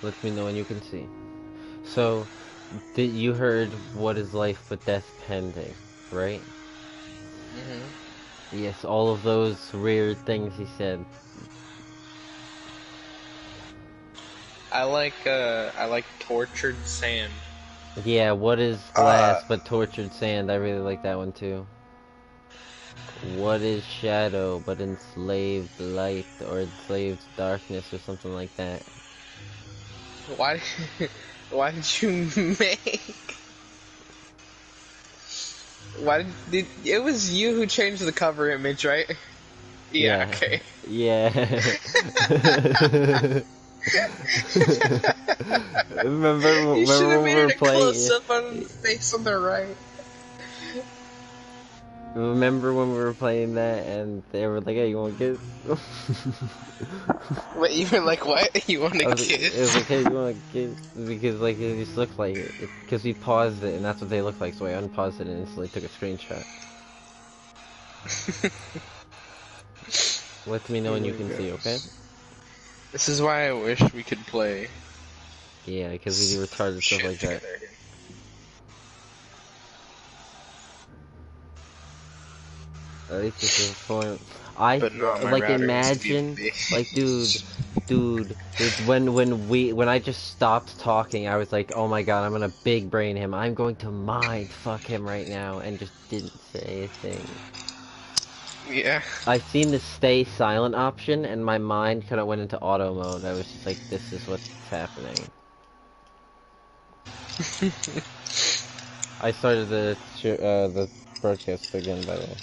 Let me know when you can see. So, did you heard what is life but death pending, right? Yes, all of those weird things he said. I like tortured sand. Yeah, what is glass but tortured sand? I really like that one too. What is shadow but enslaved light or enslaved darkness or something like that? Why why did you make why did it was you who changed the cover image, right? Yeah, Yeah. okay. Yeah. remember You should remember have when we made were it a close playing up on the face on the right. remember when we were playing that and they were like, hey, you want to kiss? Wait, you were like, what? You want to It was kiss? like, hey, you want to kiss? Because like it just looks like it. Because we paused it and that's what they look like, so I unpaused it and instantly took a screenshot. Let me know Oh when you my can see, okay? gosh. This is why I wish we could play Yeah, because we do retarded stuff shit like that. together again. At least this is fun. I But no, my like router needs to be imagine, big. like, dude. When I just stopped talking, I was like, oh my god, I'm gonna big brain him. I'm going to mind fuck him right now, and just didn't say a thing. Yeah. I seen the stay silent option, and my mind kind of went into auto mode. I was just like, this is what's happening. I started the broadcast again, by the way.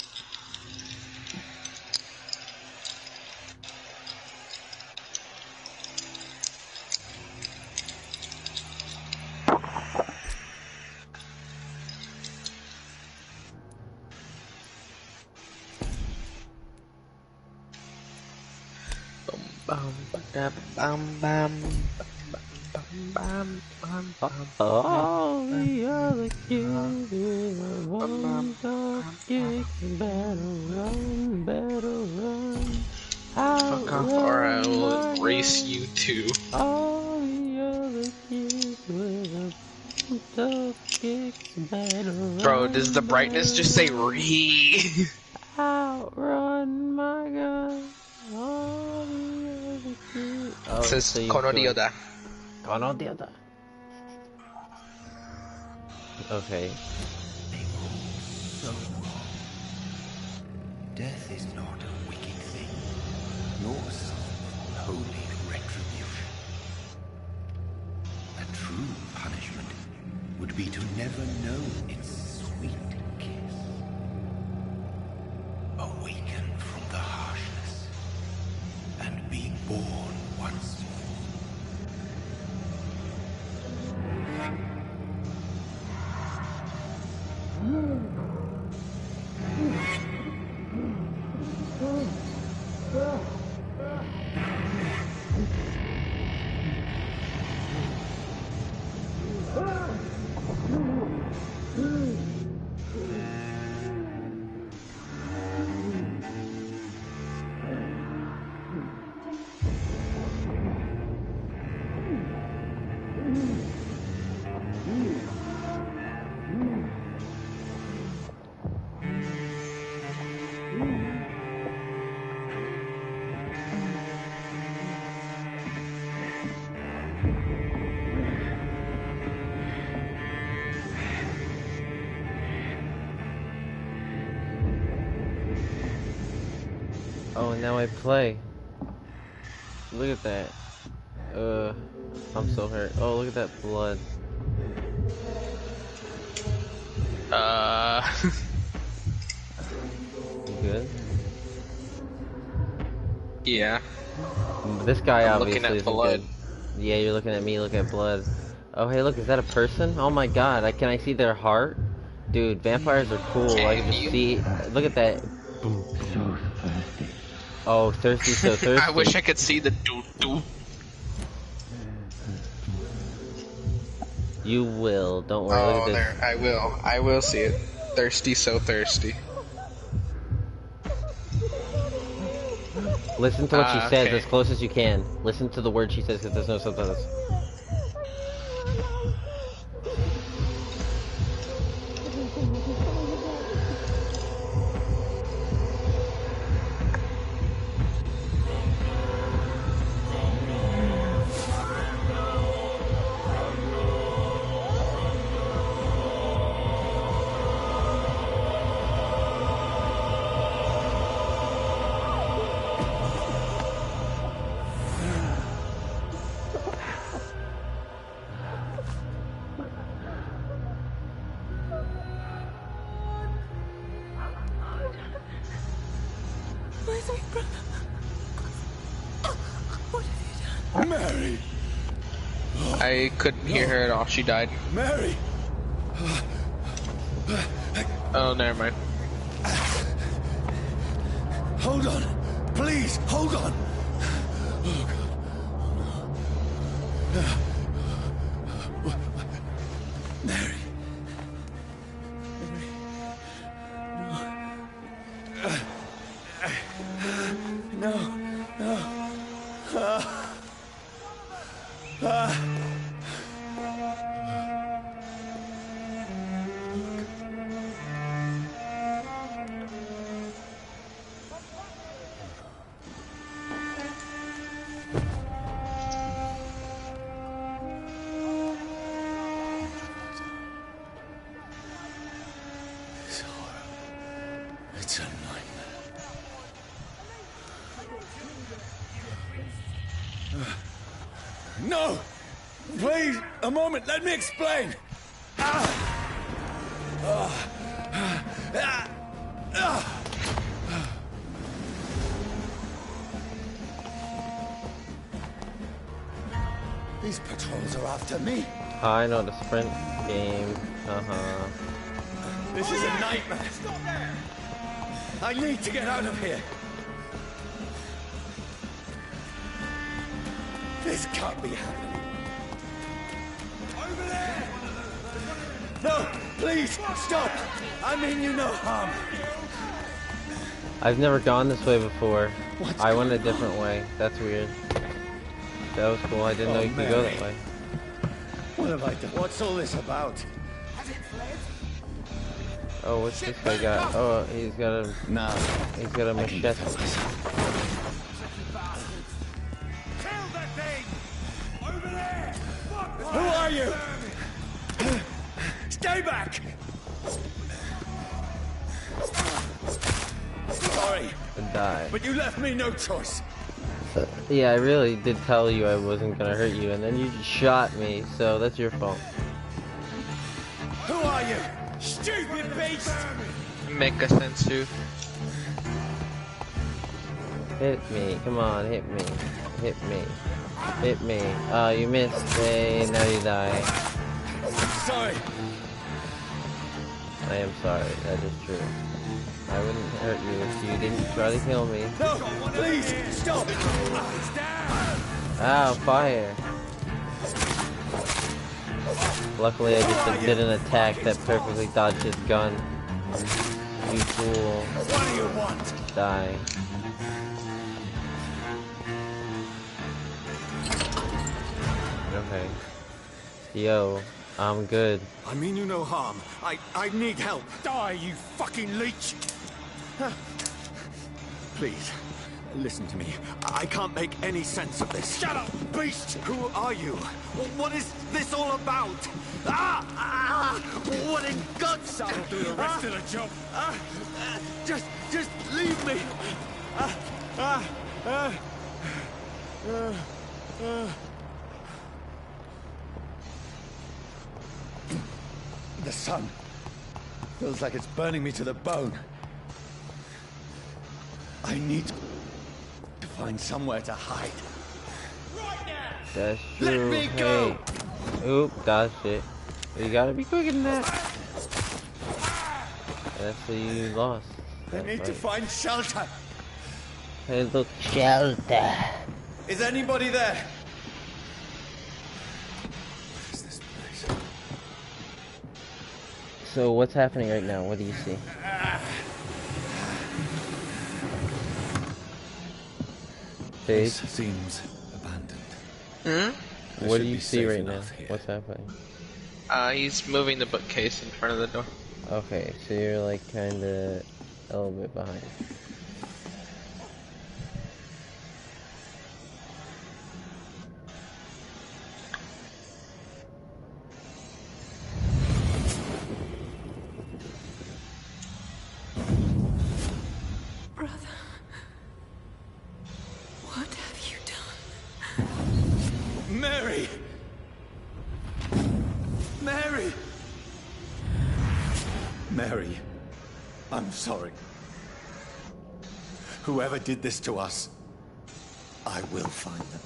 All the other kids with one dog kicks, better run. Fuck off, or I will race you too. All the other kids with a one dog kicks, better Bro, does the run, brightness just say re? outrun my gun. All the other kids. It Oh, so says you've kono joined. dioda. Kono Dioda. Okay. So death is not a wicked thing, nor some holy retribution. A true punishment would be to never know its sweet kiss. Awaken from the harshness and be born once more. Oh, and now I play. Look at that. I'm so hurt. Oh, look at that blood. You good? Yeah. This guy I'm obviously looking at isn't blood. good. Yeah, you're looking at me, look at blood. Oh, hey, look, is that a person? Oh my god, can I see their heart? Dude, vampires are cool. I can just see. Look at that. Oh, thirsty, so thirsty. I wish I could see the doo-doo. You will. Don't worry. Look Oh, at this. there. I will. I will see it. Thirsty, so thirsty. Listen to what she says okay. as close as you can. Listen to the words she says because there's no subtitles. I couldn't hear her at all. She died. Mary! Oh, never mind. Hold on. Please, hold on. Oh, God. Mary. No. No. It's horrible. It's a nightmare. No! Please, a moment, let me explain! These patrols are after me. I know the sprint game. This is a nightmare. I need to get out of here. This can't be happening. Over there! No, please, stop! I mean you no harm. I've never gone this way before. What's I went a going on? different way. That's weird. That was cool. I didn't know you could go that Mary. way. What have I done? What's all this about? Oh, what's this guy got? Oh, he's got a Now, he's got a machete. who are you? Stay back! Sorry, And die. but you left me no choice. Yeah, I really did tell you I wasn't gonna hurt you, and then you just shot me. So that's your fault. Who are you? Stupid beast! Mecha Sensu. Hit me. Come on, hit me. Hit me. Hit me. Oh, you missed. Hey, now you die. Sorry. I am sorry. That is true. I wouldn't hurt you if you didn't try to kill me. No, please, stop! Ow, fire. Luckily, I just did an attack that perfectly dodged his gun. You fool. What do you want? Die. Okay. Yo, I'm good. I mean you no harm. I need help. Die, you fucking leech! Please, listen to me. I can't make any sense of this. Shut up, beast! Who are you? What is this all about? What in God's name? I'll do the rest of the job. Just leave me. The sun feels like it's burning me to the bone. I need to find somewhere to hide. That's Let true. me go! Hey. Oop, dodge it. You gotta be quicker than that. That's what you lost. I need to find shelter. Hey, look, shelter. Is anybody there? What is this place? So what's happening right now? What do you see? This Face? seems abandoned. Hmm? What do you see right now? What's happening? He's moving the bookcase in front of the door. Okay, so you're like kinda a little bit behind. Brother, what have you done? Mary! Mary! Mary, I'm sorry. Whoever did this to us, I will find them.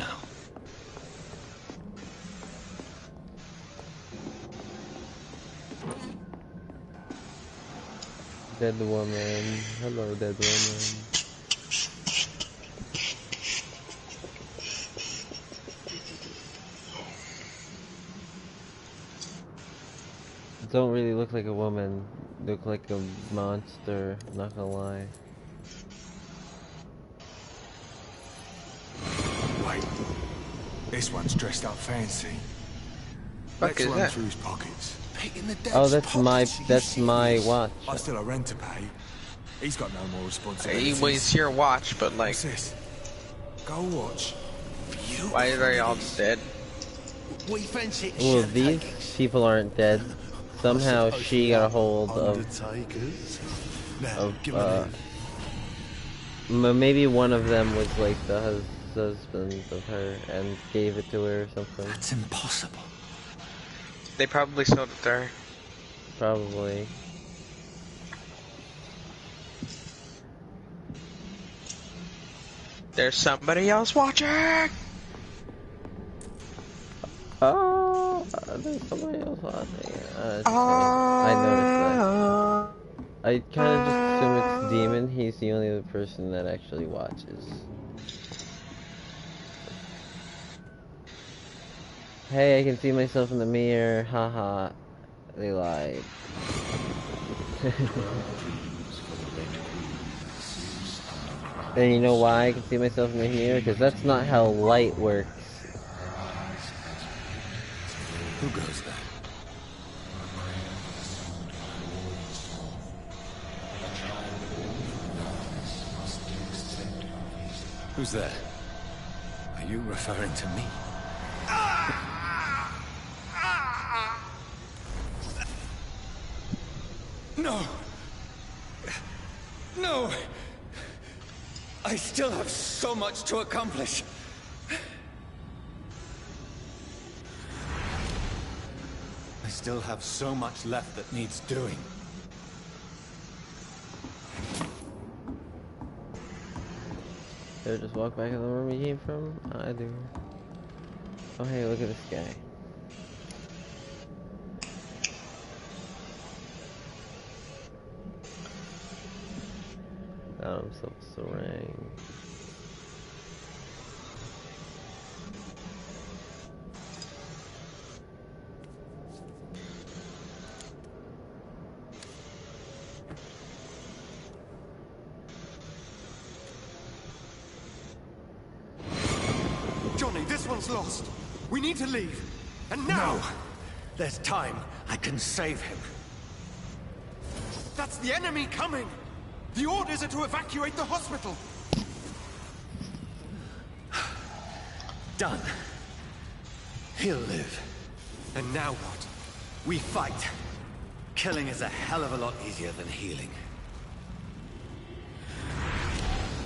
now. Dead woman. Hello, dead woman. Don't really look like a woman. Look like a monster. Not gonna lie. Wait. This one's dressed up fancy. Fuck Let's is run that? through his pockets. In the Oh, that's my watch. I still have rent to pay. He's got no more Well, responsibilities. it's your watch, but like, What's this? Go watch. why are they all dead? We fancy Well, these people aren't dead. Somehow she got a hold Undertakers. Now, give me a maybe one of them was like the husband of her and gave it to her or something. That's impossible. They probably sold it to her. Probably. There's somebody else watching! Oh, there's somebody else watching. I noticed that. I kind of just assume it's Demon. He's the only other person that actually watches. Hey, I can see myself in the mirror. Haha. They lied. And you know why I can see myself in the mirror? Because that's not how light works. Who goes there? Who's there? Are you referring to me? No! No! I still have so much to accomplish. I still have so much left that needs doing. Did I just walk back in the room we came from? I do. Oh hey, look at this guy. Got himself a serang. Johnny, this one's lost. We need to leave. And now! No! There's time. I can save him. That's the enemy coming! The orders are to evacuate the hospital! Done. He'll live. And now what? We fight. Killing is a hell of a lot easier than healing.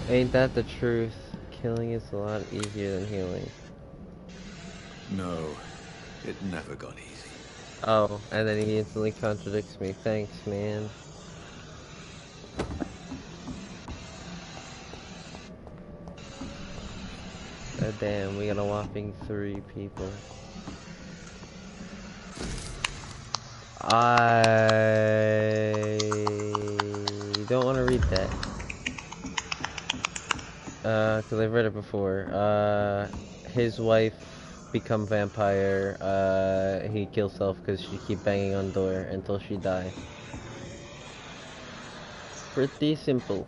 Ain't that the truth? Killing is a lot easier than healing. No, it never got easy. Oh, and then he instantly contradicts me. Thanks, man. God damn, we got a whopping 3 people. I don't want to read that. Cause I've read it before. His wife become vampire. He kills self because she keep banging on door until she die. Pretty simple.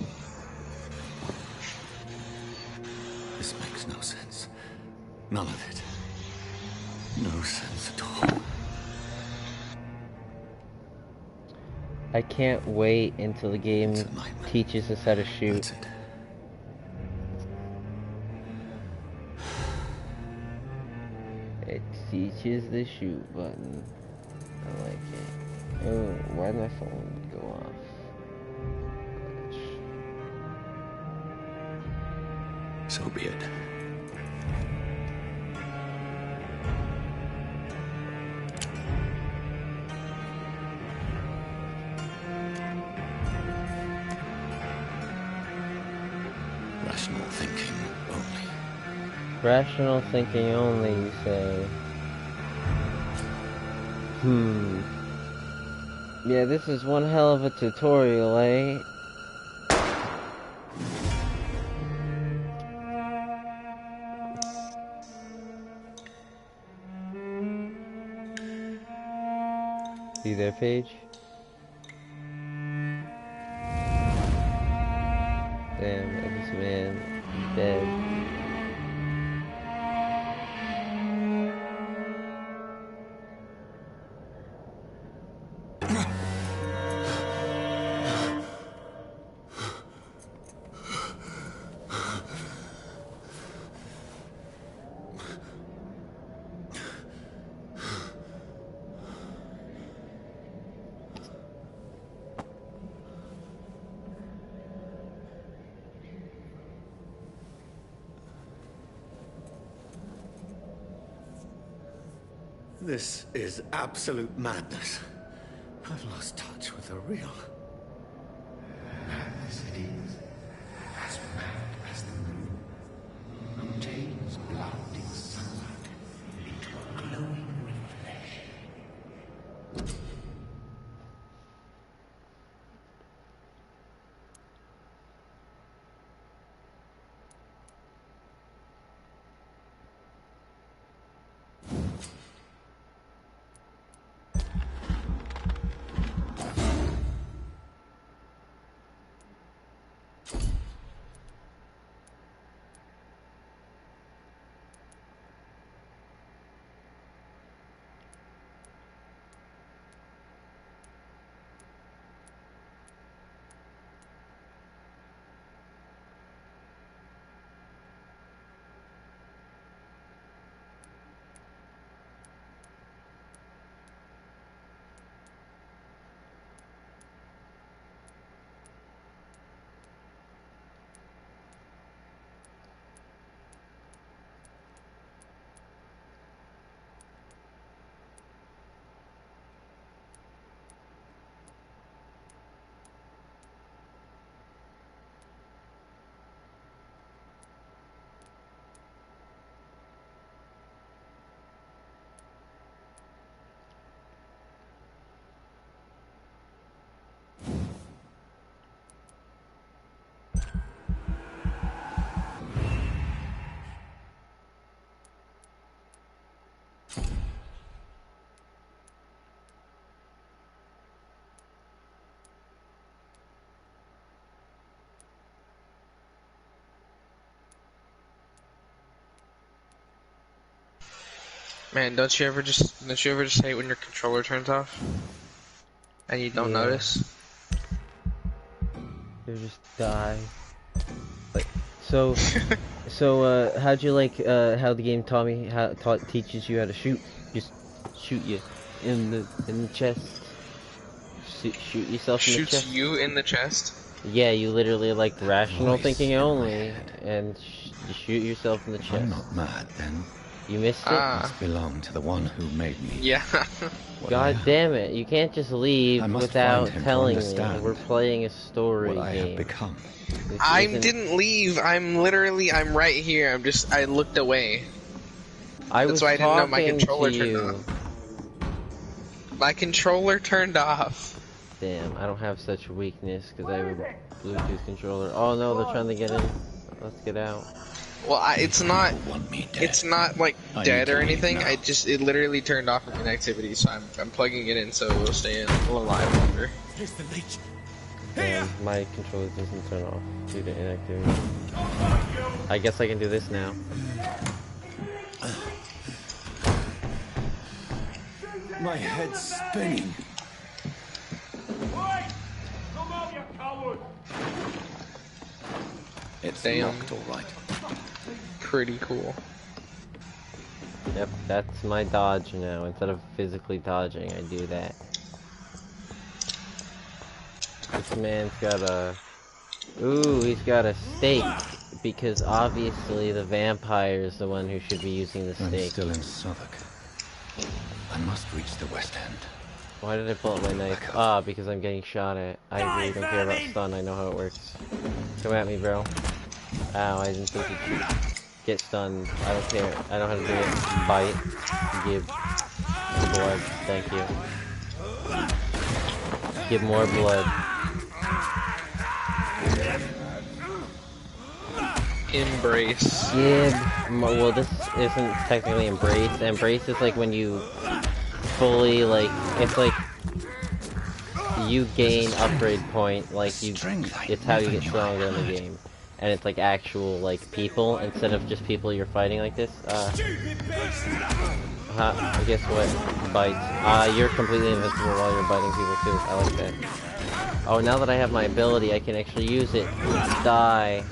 This makes no sense. None of it. No sense at all. I can't wait until the game It's a nightmare. teaches us how to shoot. That's it. It teaches the shoot button. I like it. Oh, why'd my phone go off? So be it. Rational thinking only. Rational thinking only, you say. Yeah, this is one hell of a tutorial, eh? See there, Paige? Damn, this man dead. This is absolute madness. I've lost touch with the real. Madness it is, as mad as the moon, obtains blinding sunlight into a glowing reflection. Man, don't you ever just hate when your controller turns off and you don't notice? You just die. Like, so, how'd you like, how the game taught me, teaches you how to shoot? Just shoot you in the chest. Shoot yourself in the chest. Shoots you in the chest? Yeah, you literally like rational Voice thinking in my only, head. and you shoot yourself in the I'm chest. not mad, then. You missed it? Must belong to the one who made me. Yeah. What God I damn it, you can't just leave I must without find him to telling me. understand We're playing a story what I have game. become. This I isn't- didn't leave. I'm right here. I looked away. I That's was why I didn't know my talking controller to turned you. off. My controller turned off. Damn, I don't have such weakness because I have a Bluetooth controller. Oh no, they're trying to get in. Let's get out. Well, it's not. Want me dead. It's not like I dead need or to leave anything. now. It literally turned off from inactivity, so I'm plugging it in so it will stay alive longer. Here's the leech. Damn, my controller doesn't turn off due to inactivity. I guess I can do this now. My head's spinning. It's Damn. locked, all right. Pretty cool. Yep, that's my dodge now. Instead of physically dodging, I do that. This man's got a... Ooh, he's got a stake. Because obviously the vampire is the one who should be using the I'm stake. still in Southwark. I must reach the West End. Why did I pull out my knife? Ah, because I'm getting shot at. I really don't care about stun. I know how it works. Come at me, bro. Ow, I didn't think you'd shoot. get stunned. I don't care. I know how to do it. Bite. Give blood. Thank you. Give more blood. Embrace. Well, this isn't technically embrace. Embrace is like when you fully, like, it's like you gain upgrade point, like you, it's how you get stronger in the game. And it's like actual, like, people, instead of just people you're fighting like this. Guess what? Bites. You're completely invincible while you're biting people too. I like that. Oh, now that I have my ability, I can actually use it. Die.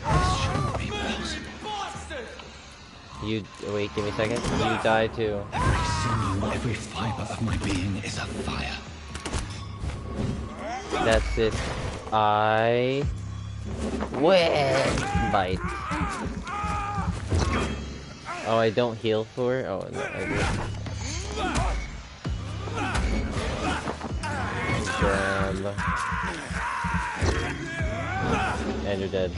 You, wait, give me a second. You die too. Every sinew, every fiber of my being is a fire. That's it. I win. Bite. Oh, I don't heal for it? Oh, no, I do. Grab. And you're dead.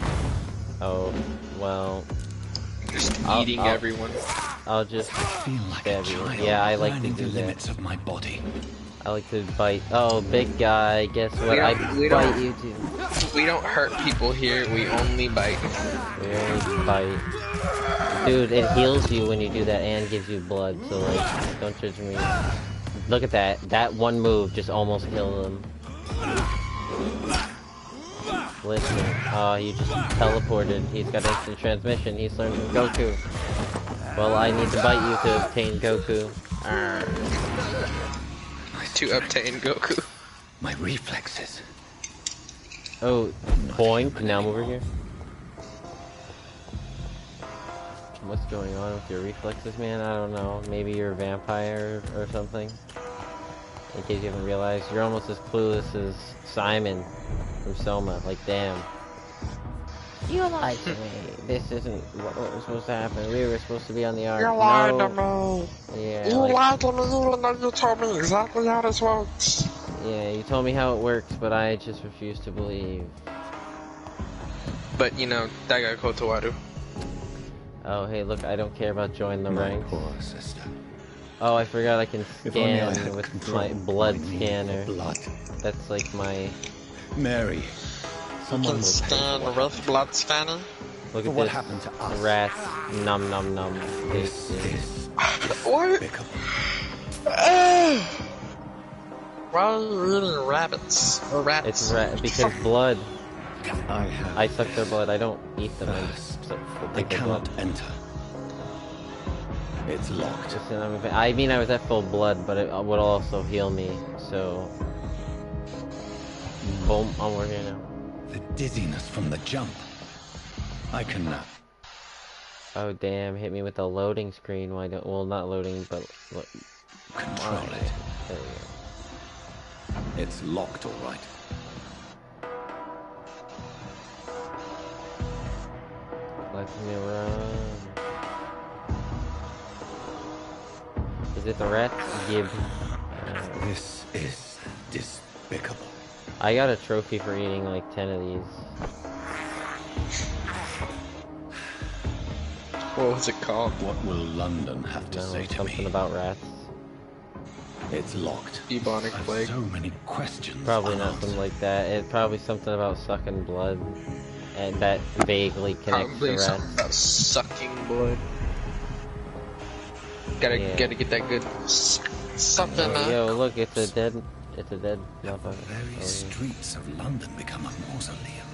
Oh, well. Just eating everyone. I'll just feel like stab you. Yeah, I like to do the that. limits of my body. I like to bite. Oh, big guy. Guess what? I bite you too. We don't hurt people here. We only bite. We only bite. Dude, it heals you when you do that and gives you blood. So like, don't judge me. Look at that. That one move just almost killed him. Listen. Oh, he just teleported. He's got instant transmission. He's learned from Goku. Well, I need to bite you to obtain Goku. Arrgh. To obtain Goku. My reflexes. Oh, point. Now I'm over here. What's going on with your reflexes, man? I don't know. Maybe you're a vampire or something. In case you haven't realized, you're almost as clueless as Simon from Soma. Like, damn. You lied to me. This isn't what was supposed to happen. We were supposed to be on the ark. You lied to me. Yeah, You lied to me even though you told me exactly how this works. Yeah, you told me how it works, but I just refuse to believe. But, you know, Daiga Kotowaru. Oh, hey, look, I don't care about joining the ranks. Poor sister. Oh, I forgot I can If only I scan had with control my of blood my need for scanner. blood. That's like my... Mary, someone will pay Scan for what with blood scanner. Look For at what this. happened to us. Rats. Nom nom nom. This is What? despicable. Why are you eating rabbits? Or rats? It's because blood. I have I suck their blood. I don't eat them. I thirst. suck I their cannot blood. enter. It's locked. Listen, I mean, I was at full blood, but it would also heal me. So, boom, I'm over here now. The dizziness from the jump. I can Oh damn! Hit me with a loading screen. Why don't? Well, not loading, but control it. there we go. It's locked, all right. Let me run. Is it the rats? Gib. This is despicable. I got a trophy for eating like 10 of these. What was it called? What will London have to No, say to something me? about rats. It's locked. Bubonic I have plague. so many questions. Probably not unanswered. something like that. It's probably something about sucking blood. And that vaguely connects Probably to rats. something about sucking blood. Gotta Yeah. get that good something. Yo, look, it's a dead The motherfucker. very streets of London become a mausoleum.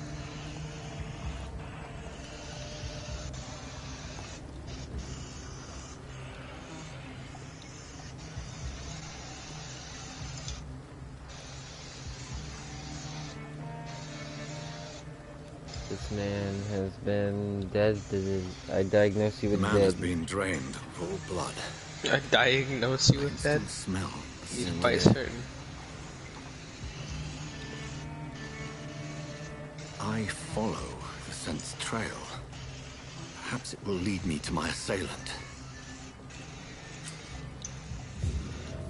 This man has been dead. I diagnose you with Man dead. has been drained of all blood. I diagnose you I with can that. still smell the He's scent. quite certain. I follow the scent's trail. Perhaps it will lead me to my assailant.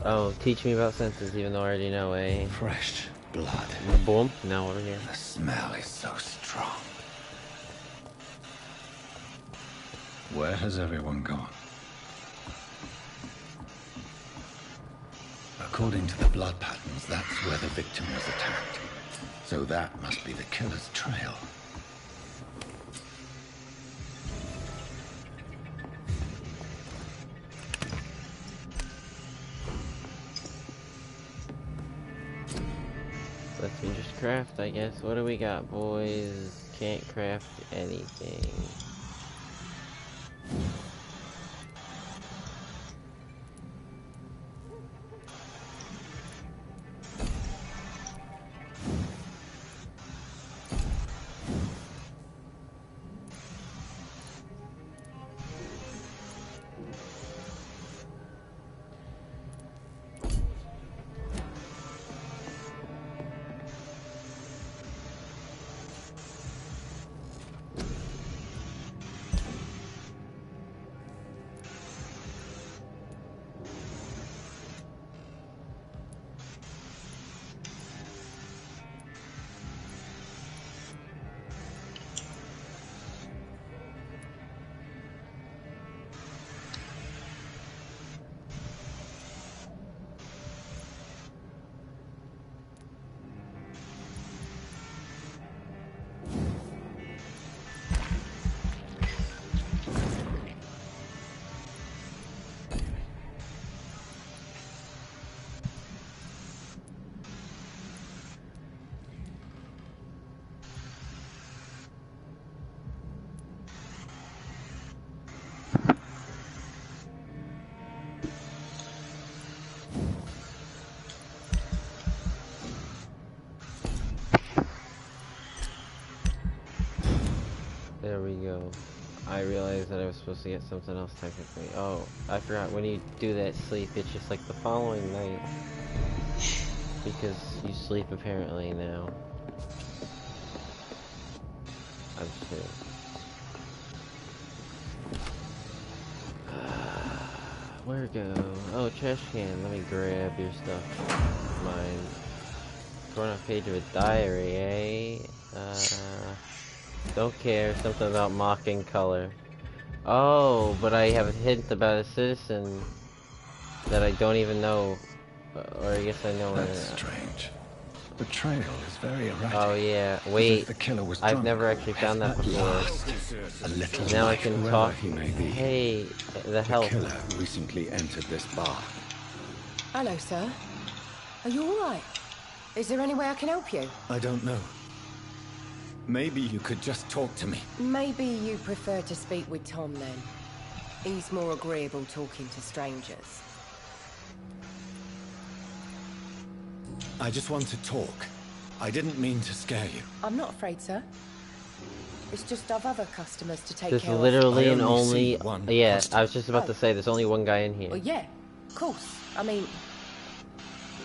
Oh, teach me about senses, even though I already know, eh? Fresh blood. Boom. Now over here. The smell is so strong. Where has everyone gone? According to the blood patterns, that's where the victim was attacked. So that must be the killer's trail. Let me just craft, I guess. What do we got, boys? Can't craft anything. There we go. I realized that I was supposed to get something else technically. Oh, I forgot. When you do that sleep, it's just like the following night. Because you sleep apparently now. I'm sure. Where go? Oh, trash can. Let me grab your stuff. Mine. Torn off page of a diary, eh? Don't care. Something about mocking color. Oh, but I have a hint about a citizen that I don't even know. Or I guess I know. That's strange. The trail is very erratic. Oh yeah. Wait. The killer was I've drunk. never actually found that before. A little Now I like can whoever talk. he may be. Hey, the The help. killer recently entered this bar. Hello, sir. Are you alright? Is there any way I can help you? I don't know. Maybe you could just talk to me. Maybe you prefer to speak with Tom then. He's more agreeable talking to strangers. I just want to talk. I didn't mean to scare you. I'm not afraid, sir. It's just I've other customers to take There's care literally I an only only. see one Yeah, customer. I was just about to say there's only one guy in here. of. Well, yeah, of course. I mean,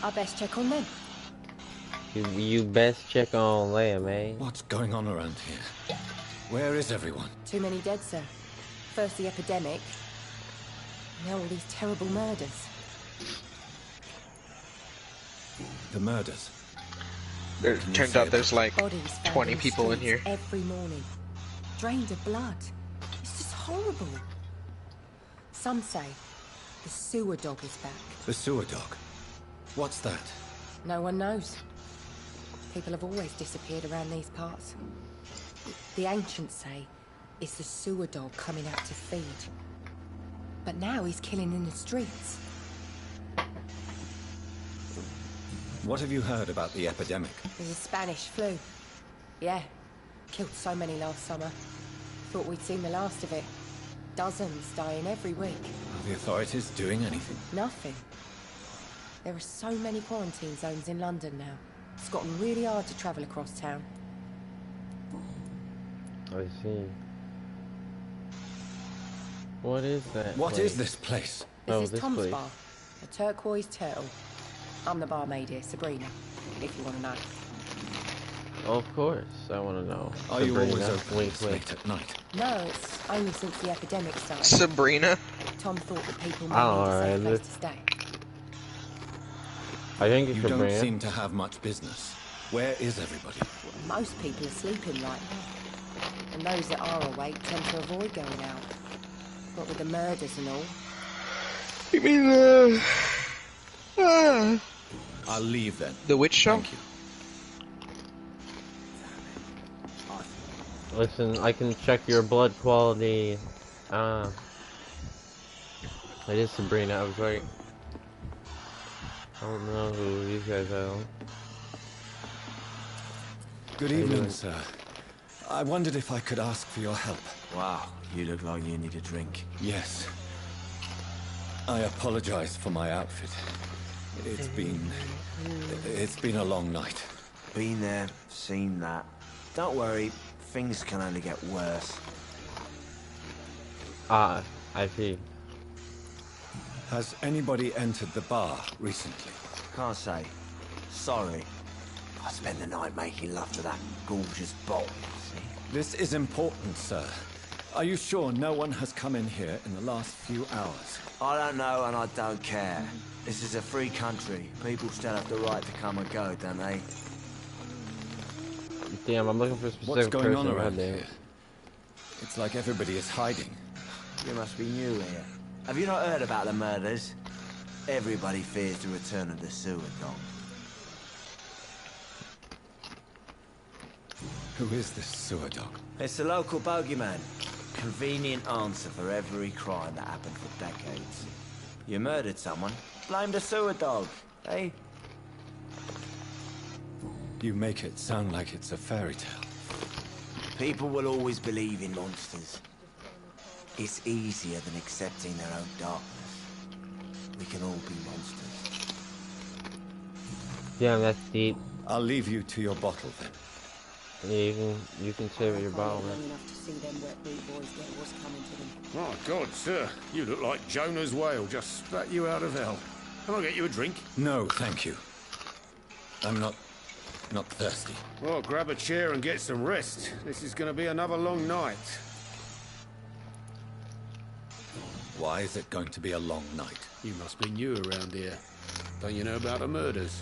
I best check on them. You best check on them, eh? What's going on around here? Where is everyone? Too many dead, sir. First the epidemic, now all these terrible murders. The murders. It turns out there's like Bodies found 20 in people in streets here. every morning, drained of blood. It's just horrible. Some say the sewer dog is back. The sewer dog. What's that? No one knows. People have always disappeared around these parts. The ancients say it's the sewer dog coming out to feed. But now he's killing in the streets. What have you heard about the epidemic? There's a Spanish flu. Yeah, killed so many last summer. Thought we'd seen the last of it. Dozens dying every week. Are the authorities doing anything? Nothing. There are so many quarantine zones in London now. It's gotten really hard to travel across town. I see. What is that? What place? is this place? This Oh, is this Tom's place. bar. A turquoise turtle. I'm the barmaid here, Sabrina, if you want to know. Of course, I want to know. Are you Sabrina, always open wink, this wink. late at night? No, it's only since the epidemic started. Sabrina? Tom thought that people may Oh, need a safe alright, place this- to stay. I think it's You don't Sabrina. seem to have much business. Where is everybody? Most people are sleeping right now. And those that are awake tend to avoid going out. What with the murders and all. You mean I'll leave then. the witch show? Thank you. Listen, I can check your blood quality. It is Sabrina, I was right. I don't know who these guys are. Good evening, sir. I wondered if I could ask for your help. Wow, you look like you need a drink. Yes. I apologize for my outfit. It's been a long night. Been there, seen that. Don't worry, things can only get worse. I see. Has anybody entered the bar recently? Can't say. Sorry. I spent the night making love to that gorgeous bottle, see? This is important, sir. Are you sure no one has come in here in the last few hours? I don't know and I don't care. This is a free country. People still have the right to come and go, don't they? Damn, I'm looking for a specific What's going on person around there. here? It's like everybody is hiding. You must be new here. Have you not heard about the murders? Everybody fears the return of the sewer dog. Who is this sewer dog? It's the local bogeyman. Convenient answer for every crime that happened for decades. You murdered someone, blame the sewer dog, eh? You make it sound like it's a fairy tale. People will always believe in monsters. It's easier than accepting their own darkness. We can all be monsters. Damn, that's deep. I'll leave you to your bottle then. Yeah, you can save your bottle, man. Enough to see them wet boot boys get what's coming to them. My God, sir, you look like Jonah's whale just spat you out of hell. Can I get you a drink? No, thank you. I'm not thirsty. Well, grab a chair and get some rest. This is going to be another long night. Why is it going to be a long night? You must be new around here. Don't you know about the murders?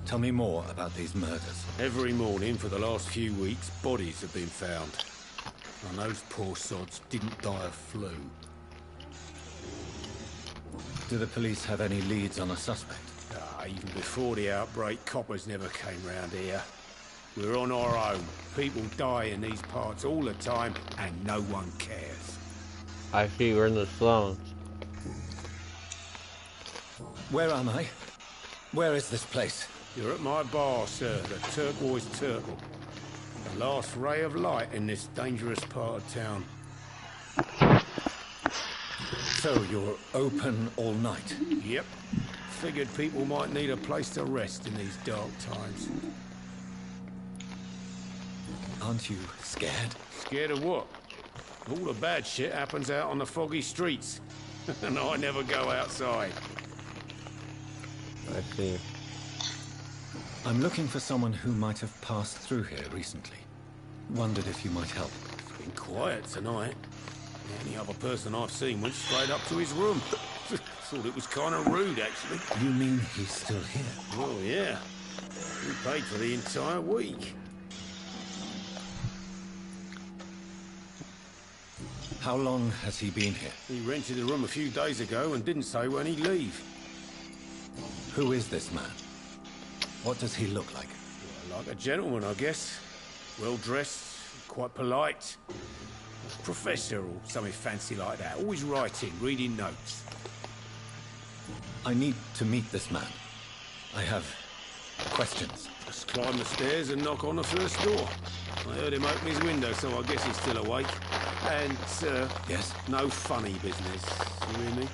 Tell me more about these murders. Every morning for the last few weeks, bodies have been found. And those poor sods didn't die of flu. Do the police have any leads on a suspect? Even before the outbreak, coppers never came round here. We're on our own. People die in these parts all the time, and no one cares. I see, we're in the slums. Where am I? Where is this place? You're at my bar, sir, the Turquoise Turtle. The last ray of light in this dangerous part of town. So you're open all night? Yep. Figured people might need a place to rest in these dark times. Aren't you scared? Scared of what? All the bad shit happens out on the foggy streets. And I never go outside. I see. I'm looking for someone who might have passed through here recently. Wondered if you might help. It's been quiet tonight. Any other person I've seen went straight up to his room. Thought it was kind of rude, actually. You mean he's still here? Oh, yeah. We paid for the entire week. How long has he been here? He rented the room a few days ago and didn't say when he'd leave. Who is this man? What does he look like? Well, like a gentleman, I guess. Well-dressed, quite polite. Professor or something fancy like that. Always writing, reading notes. I need to meet this man. I have questions. Just climb the stairs and knock on the first door. I heard him open his window, so I guess he's still awake. And, sir... Yes? No funny business. You hear me?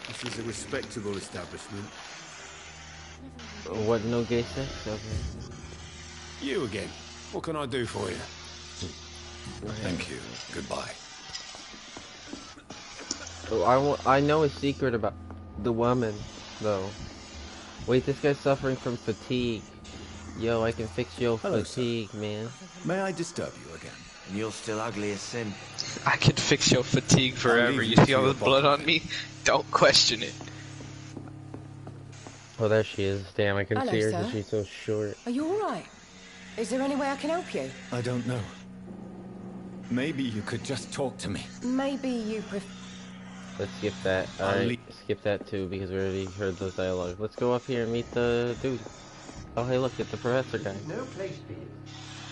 This is a respectable establishment. What, no gay sex? Okay. You again. What can I do for you? Thank you. Goodbye. Oh, I know a secret about the woman, though. Wait, this guy's suffering from fatigue. Yo, I can fix your Hello, fatigue, man. May I disturb you again? And you're still ugly as sin. I can fix your fatigue forever. leave You you see to all the your blood bottle. on me? Don't question it. Oh, there she is. Damn, I can Hello, see her sir. because she's so short. Are you all right? Is there any way I can help you? I don't know. Maybe you could just talk to me. Maybe you prefer. Let's skip that. I'll Alright, skip that too because we already heard those dialogues. Let's go up here and meet the dude. Oh hey look, it's the professor guy. No place for you.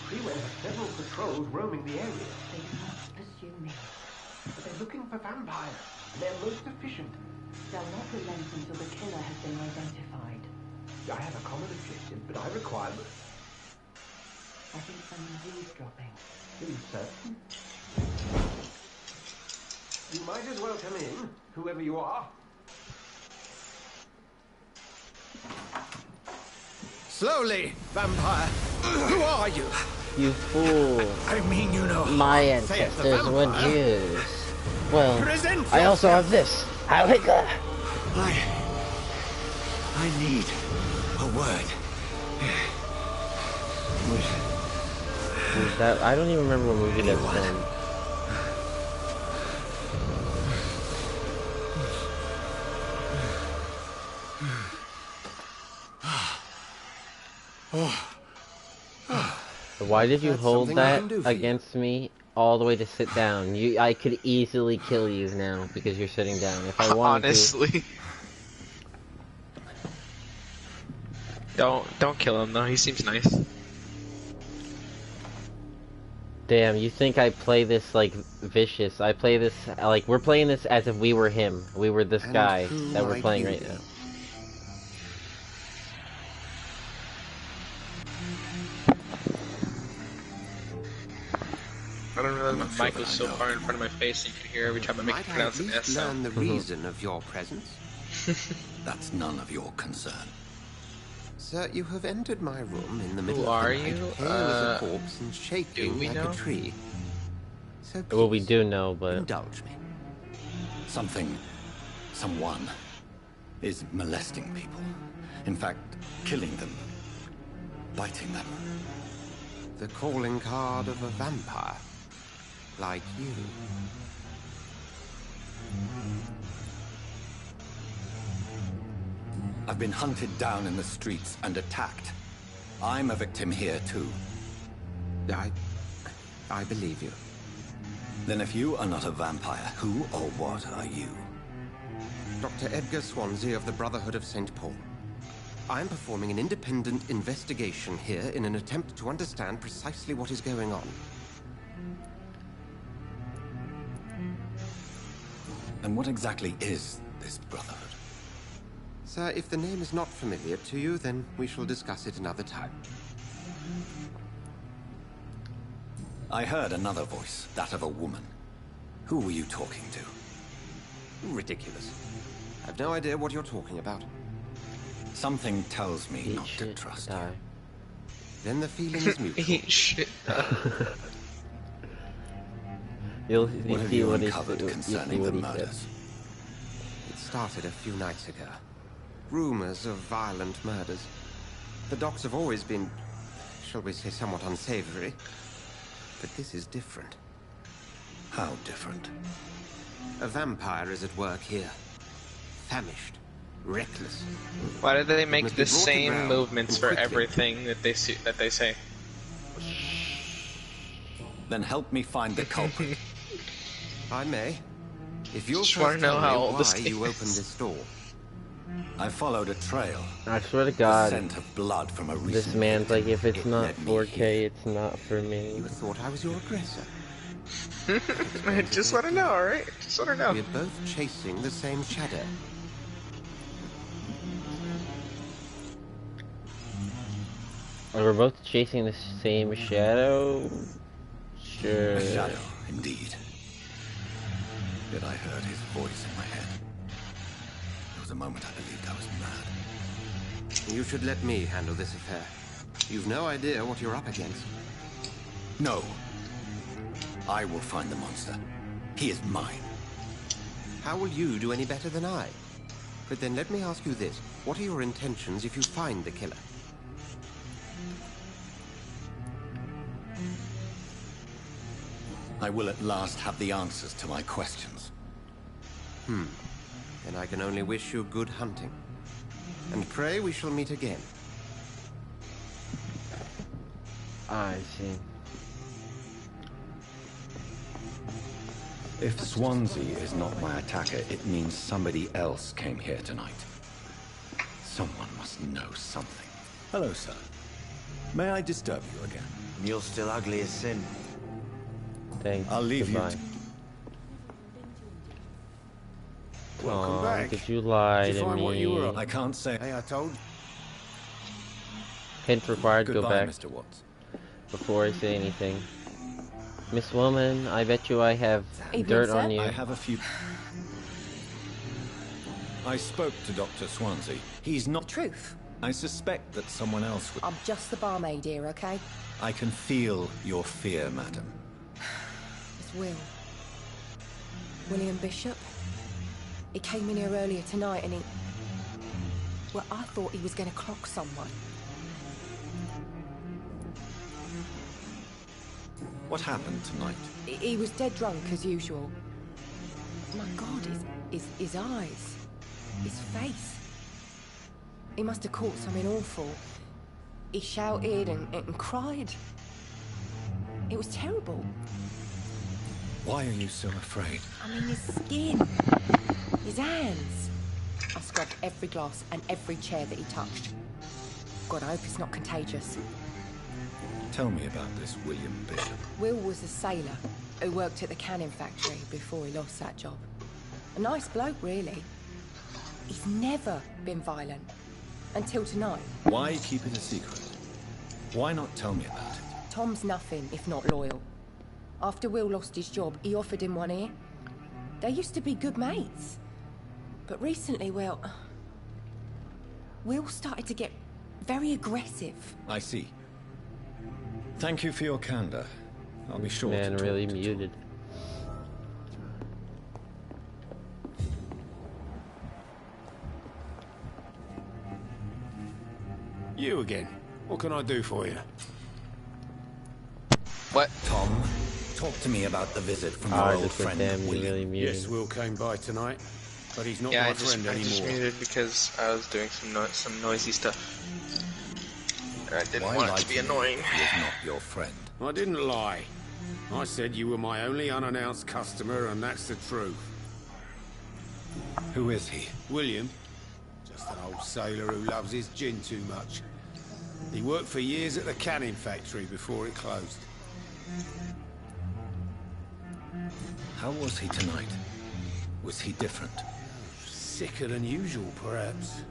Freeway has several patrols roaming the area. They must pursue me. But they're looking for vampires. They're most efficient. They'll not relent until the killer has been identified. I have a common objective, but I require... I think someone's eavesdropping. Are you certain? You might as well come in, whoever you are. Slowly, vampire. Who are you? You fool. I mean, you know. My Say it's the ancestors were vampire. Jews. Well, Present I also yourself. have this. Heil Hitler. I need a word. That, I don't even remember what movie that's from. Why did you That's hold something I that can do for you. against me all the way to sit down? I could easily kill you now because you're sitting down. If I wanted Honestly. Don't kill him though. He seems nice. Damn, you think I play this like vicious? I play this like we're playing this as if we were him. We were this And guy who that we're might playing you right be? now. I don't realize my mic was so far in front of my face you could hear every time I make Might it I pronounce at an least S learn sound. the reason of your presence? That's none of your concern. Sir, you have entered my room in the middle Who of are the night, you? pale as a corpse and shaking we like know? a tree. So Well, we please, do know, but indulge me. Someone is molesting people. In fact, killing them. Biting them. The calling card of a vampire. Like you. I've been hunted down in the streets and attacked. I'm a victim here too. I believe you. Then if you are not a vampire, who or what are you? Dr. Edgar Swansea of the Brotherhood of St. Paul. I'm performing an independent investigation here in an attempt to understand precisely what is going on. And what exactly is this Brotherhood? Sir, if the name is not familiar to you, then we shall discuss it another time. I heard another voice, that of a woman. Who were you talking to? Ridiculous. I've no idea what you're talking about. Something tells me eat not to shit, trust die. Then the feeling is mutual. Eat shit. You'll What have see you what he uncovered said. concerning the murders? It started a few nights ago. Rumors of violent murders. The docs have always been, shall we say, somewhat unsavory. But this is different. How different? A vampire is at work here. Famished. Reckless. Why did they make must be the brought same around movements and for quickly. everything that they say? Then help me find the culprit. I may. If you'll Just wanna first know tell how me old this why game you is. opened this door. I followed a trail. I swear to The God, scent of blood from a recent this man's like, if it's It not led me 4K, here. it's not for me. You thought I was your aggressor. Just let her know, alright? Just let her know. We're both chasing the same shadow. We're both chasing the same shadow? Sure. A shadow, indeed. Yet I heard his voice in my head. There was a moment I believed I was mad. You should let me handle this affair. You've no idea what you're up against. No. I will find the monster. He is mine. How will you do any better than I? But then let me ask you this. What are your intentions if you find the killer? I will at last have the answers to my questions. Then I can only wish you good hunting. And pray we shall meet again. I see. If Swansea is not my attacker, it means somebody else came here tonight. Someone must know something. Hello, sir. May I disturb you again? You're still ugly as sin. Thanks. I'll leave Goodbye. you. Welcome Aw, back. did you lie Did you to find what you were me? up? I can't say. Hey, I told you. Hint required, go Goodbye, back Mr. Watts. before I say anything. Miss Woman, I bet you I have Evening, dirt sir. on you. I have a few... I spoke to Dr. Swansea. He's not... Truth. I suspect that someone else would... I'm just the barmaid here, okay? I can feel your fear, madam. It's Will. William Bishop. He came in here earlier tonight and he... Well, I thought he was going to clock someone. What happened tonight? He was dead drunk as usual. My God, his eyes, his face. He must have caught something awful. He shouted and cried. It was terrible. Why are you so afraid? I mean, his skin, his hands. I scrubbed every glass and every chair that he touched. God, I hope it's not contagious. Tell me about this William Bishop. Will was a sailor who worked at the cannon factory before he lost that job. A nice bloke, really. He's never been violent. Until tonight. Why keep it a secret? Why not tell me about it? Tom's nothing if not loyal. After Will lost his job, he offered him one ear. They used to be good mates. But recently, well... Will started to get very aggressive. I see. Thank you for your candor. I'll be sure Man, to talk really to muted. You again. What can I do for you? What? Tom, talk to me about the visit from your I old just went friend damn, you William. really muted. Yes, Will came by tonight, but he's not Yeah, my I just friend anymore. muted because I was doing some noisy stuff. And I didn't Why want lie it to be to me annoying. if he is not your friend. I didn't lie. I said you were my only unannounced customer, and that's the truth. Who is he? William, just an old sailor who loves his gin too much. He worked for years at the canning factory before it closed. How was he tonight? Was he different? Sicker than usual, perhaps.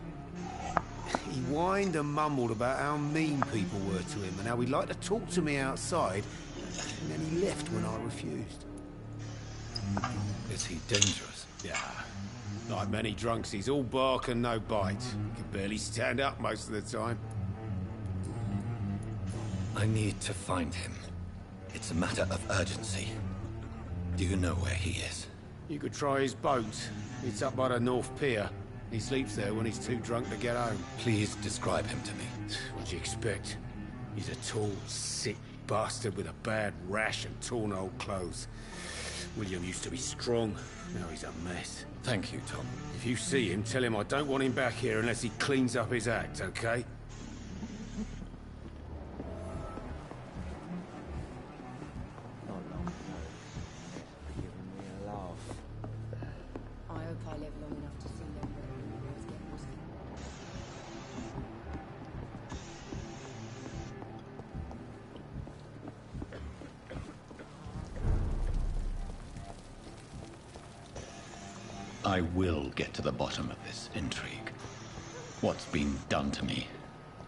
He whined and mumbled about how mean people were to him and how he'd like to talk to me outside, and then he left when I refused. Is he dangerous? Yeah. Like many drunks, he's all bark and no bite. He can barely stand up most of the time. I need to find him. It's a matter of urgency. Do you know where he is? You could try his boat. It's up by the North Pier. He sleeps there when he's too drunk to get home. Please describe him to me. What'd you expect? He's a tall, sick bastard with a bad rash and torn old clothes. William used to be strong. Now he's a mess. Thank you, Tom. If you see him, tell him I don't want him back here unless he cleans up his act, okay? I hope I live long enough to see them boys get whiskey. I will get to the bottom of this intrigue. What's been done to me,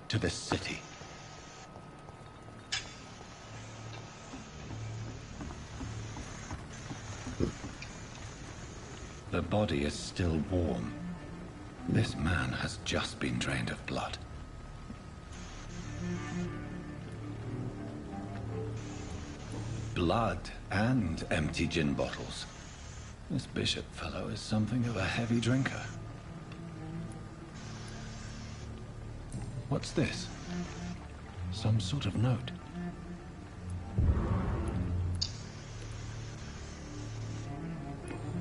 to this city. The body is still warm. This man has just been drained of blood. Blood and empty gin bottles. This Bishop fellow is something of a heavy drinker. What's this? Some sort of note.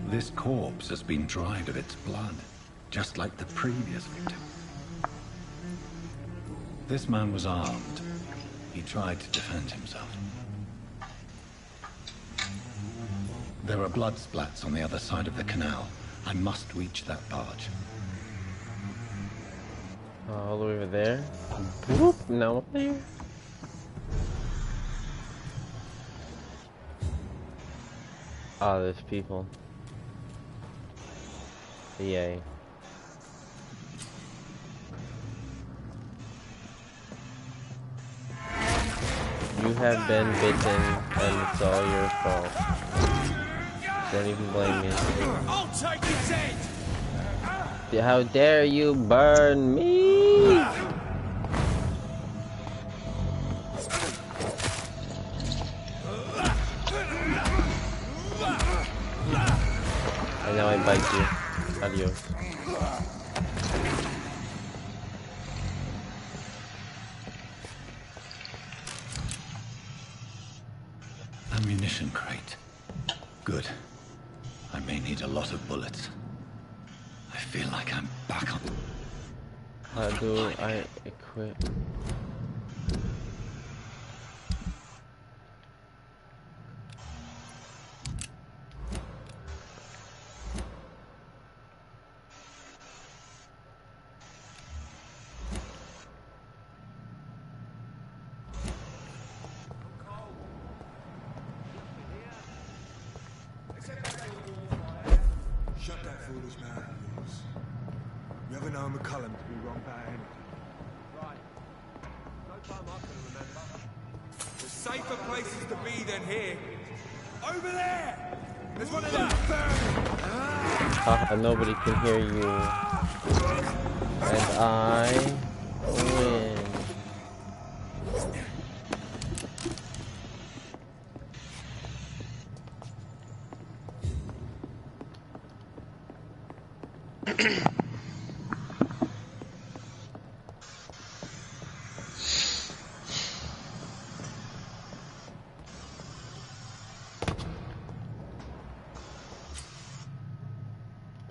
This corpse has been dried of its blood, just like the previous victim. This man was armed. He tried to defend himself. There are blood splats on the other side of the canal. I must reach that barge. All the way over there. Whoop! No. Oh, there's people. Yay. You have been bitten, and it's all your fault. Don't even blame me. I'll take his head! How dare you burn me? And now I bite you. Adios. Ammunition crate. Good. I may need a lot of bullets. I feel like I'm back on. How do I equip? Shut that foolish mouth of yours. You ever known McCullum to be wrong about anything? Right. No time I can remember. There's safer places to be than here. Over there! There's one of them burning! Nobody can hear you. And I win.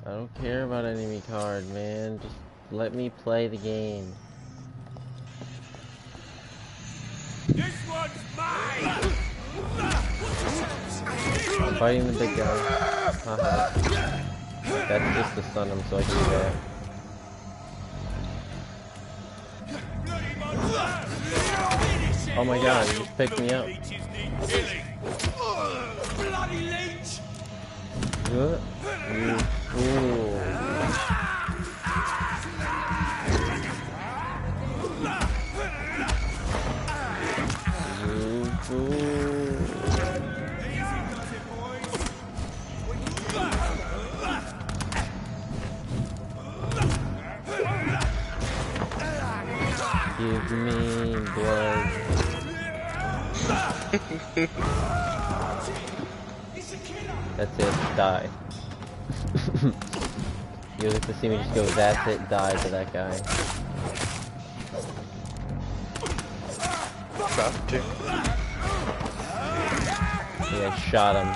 I don't care about enemy card, man. Just let me play the game. This one's mine! I'm fighting the big guy. Haha. That's just to stun him so I can do that. Oh my god, you just picked me up. Bloody leech! Good. You fool. You fool. Give me blood. That's it, die. You'll get to see me just go, that's it, die to that guy. Yeah, I shot him.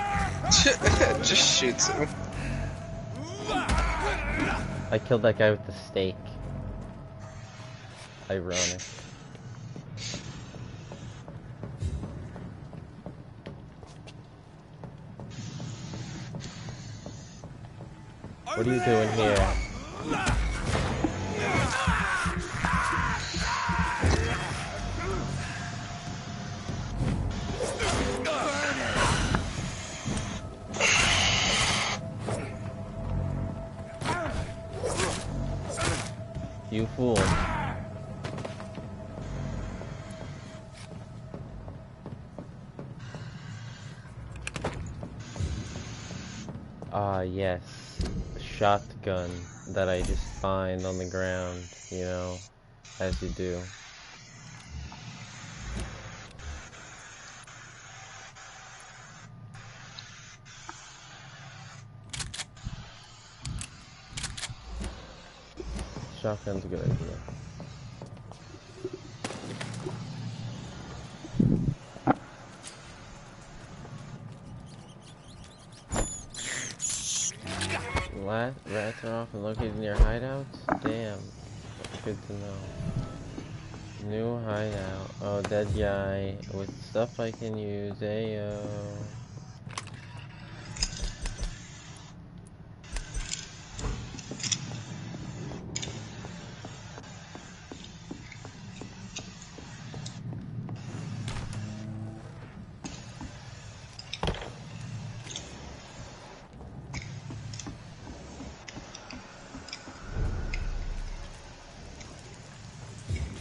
Just shoots him. I killed that guy with the stake. Ironic. What are you doing here? You fool. Ah, yes. Shotgun that I just find on the ground, you know, as you do. Shotgun's a good idea. Rats are often located near hideouts? Damn. Good to know. New hideout. Oh, dead guy with stuff I can use. Ayo.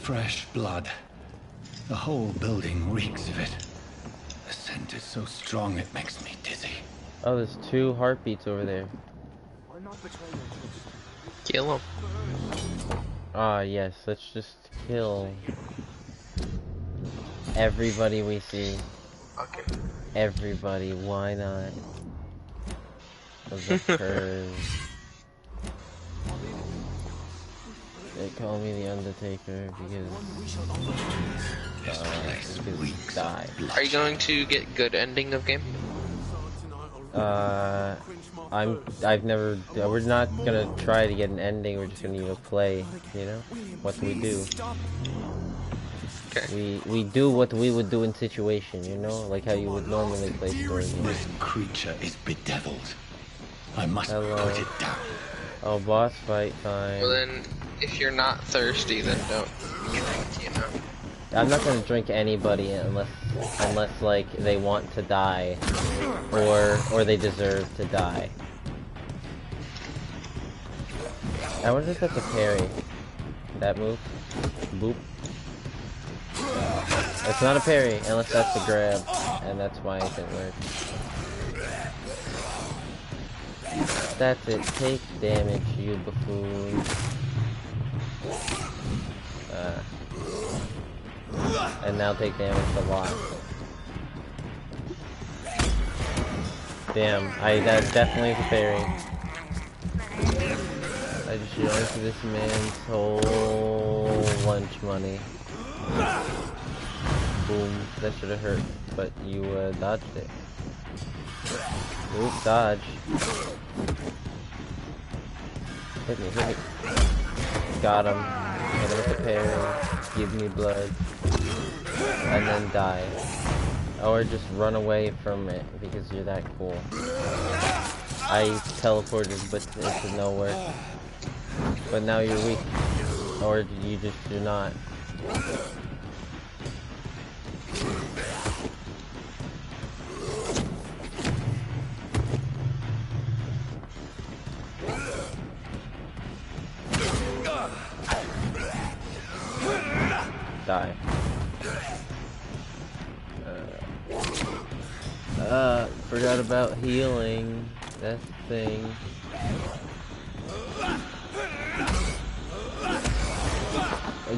Fresh blood. The whole building reeks of it. The scent is so strong it makes me dizzy. Oh, there's 2 heartbeats over there. Kill him. Ah, yes, let's just kill everybody we see. Okay. Everybody, why not? The curve. They call me the Undertaker because die. Are you going to get good ending of game? I've never. We're not gonna try to get an ending. We're just gonna play. You know, what do we do? Okay. We do what we would do in situation. You know, like how you would normally play story games. This creature is bedeviled. I must Hello. put it down. Oh, boss fight time. Well then, if you're not thirsty, then don't drink, you know. I'm not gonna drink anybody unless like they want to die, or they deserve to die. I wonder if that's a parry. That move, boop. It's not a parry unless that's a grab, and that's why it didn't work. That's it. Take damage, you buffoon. And now take damage a lot. Damn, that definitely is a parry. I just yoinked this man's whole lunch money. Boom, that should have hurt, but you dodged it. Oop, dodge. Hit me. Got him. Hit him with the parry. Give me blood. And then die. Or just run away from it because you're that cool. I teleported, but it did no work. But now you're weak. Or you're not. Die. Forgot about healing. That's the thing.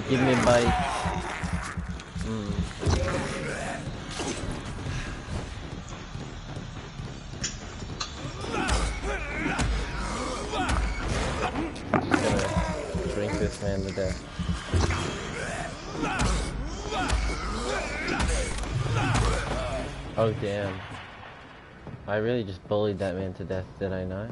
Give me a bite. Just gonna drink this man to death. Oh damn. I really just bullied that man to death, did I not?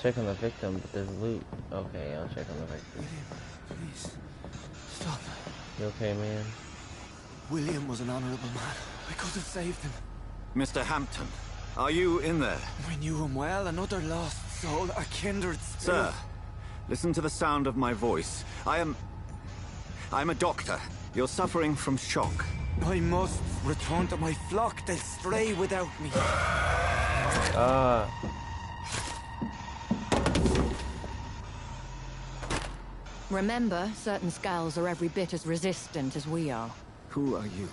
Check on the victim, but there's loot. Okay, I'll check on the victim. William, please, stop. You okay, man? William was an honorable man. I could have saved him. Mr. Hampton, are you in there? We knew him well, another lost soul, a kindred spirit. Sir, listen to the sound of my voice. I'm a doctor. You're suffering from shock. I must return to my flock. They'll stray without me. Remember, certain skulls are every bit as resistant as we are. Who are you?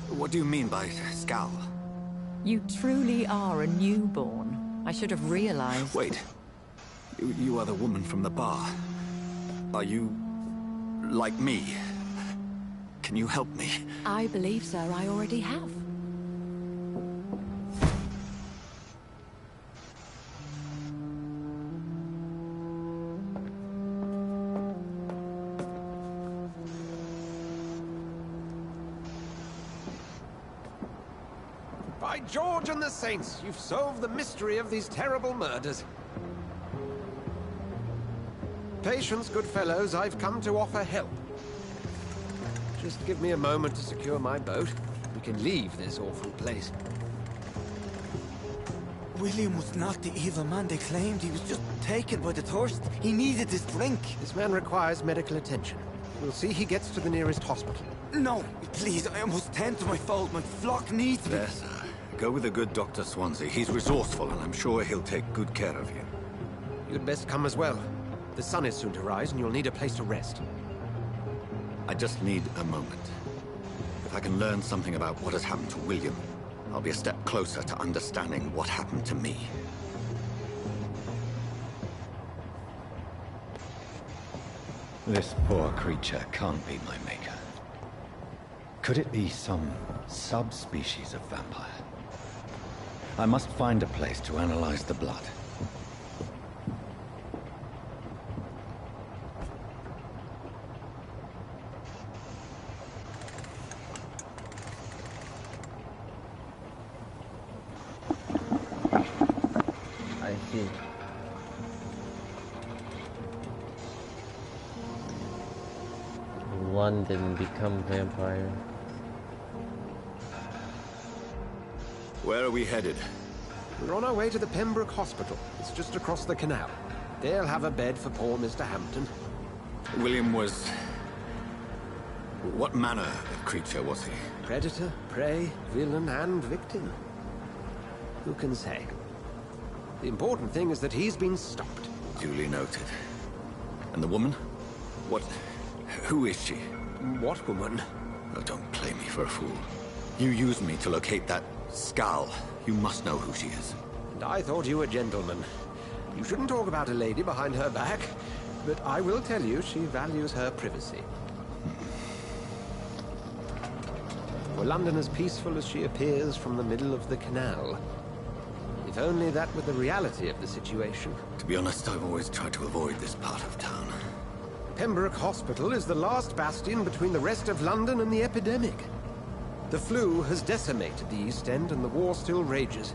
What do you mean by skull? You truly are a newborn. I should have realized. Wait. You are the woman from the bar. Are you like me? Can you help me? I believe, sir, I already have. By George and the Saints, you've solved the mystery of these terrible murders. Patience, good fellows, I've come to offer help. Just give me a moment to secure my boat. We can leave this awful place. William was not the evil man they claimed. He was just taken by the thirst. He needed this drink. This man requires medical attention. We'll see he gets to the nearest hospital. No, please, I must tend to my fold. My flock needs me. There, sir. Go with the good Dr. Swansea. He's resourceful, and I'm sure he'll take good care of you. You'd best come as well. The sun is soon to rise, and you'll need a place to rest. I just need a moment. If I can learn something about what has happened to William, I'll be a step closer to understanding what happened to me. This poor creature can't be my maker. Could it be some subspecies of vampire? I must find a place to analyze the blood. I see. London become vampire. Where are we headed? We're on our way to the Pembroke Hospital. It's just across the canal. They'll have a bed for poor Mr. Hampton. William was... What manner of creature was he? Predator, prey, villain, and victim. Who can say? The important thing is that he's been stopped. Duly noted. And the woman? What... Who is she? What woman? Oh, don't play me for a fool. You used me to locate that skull. You must know who she is. And I thought you a gentleman. You shouldn't talk about a lady behind her back, but I will tell you she values her privacy. Were London as peaceful as she appears from the middle of the canal? If only that were the reality of the situation. To be honest, I've always tried to avoid this part of town. Pembroke Hospital is the last bastion between the rest of London and the epidemic. The flu has decimated the East End and the war still rages.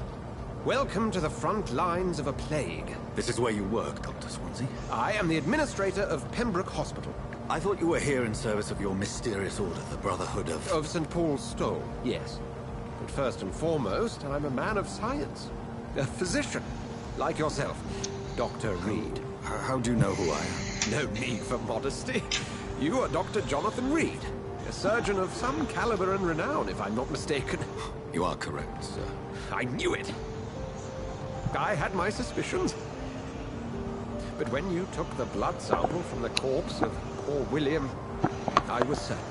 Welcome to the front lines of a plague. This is where you work, Dr. Swansea? I am the administrator of Pembroke Hospital. I thought you were here in service of your mysterious order, the Brotherhood of... Of St. Paul's Stole, yes. But first and foremost, I'm a man of science. A physician, like yourself, Dr. Reed. How do you know who I am? No need for modesty. You are Dr. Jonathan Reed, a surgeon of some caliber and renown, if I'm not mistaken. You are correct, sir. I knew it. I had my suspicions. But when you took the blood sample from the corpse of poor William, I was certain.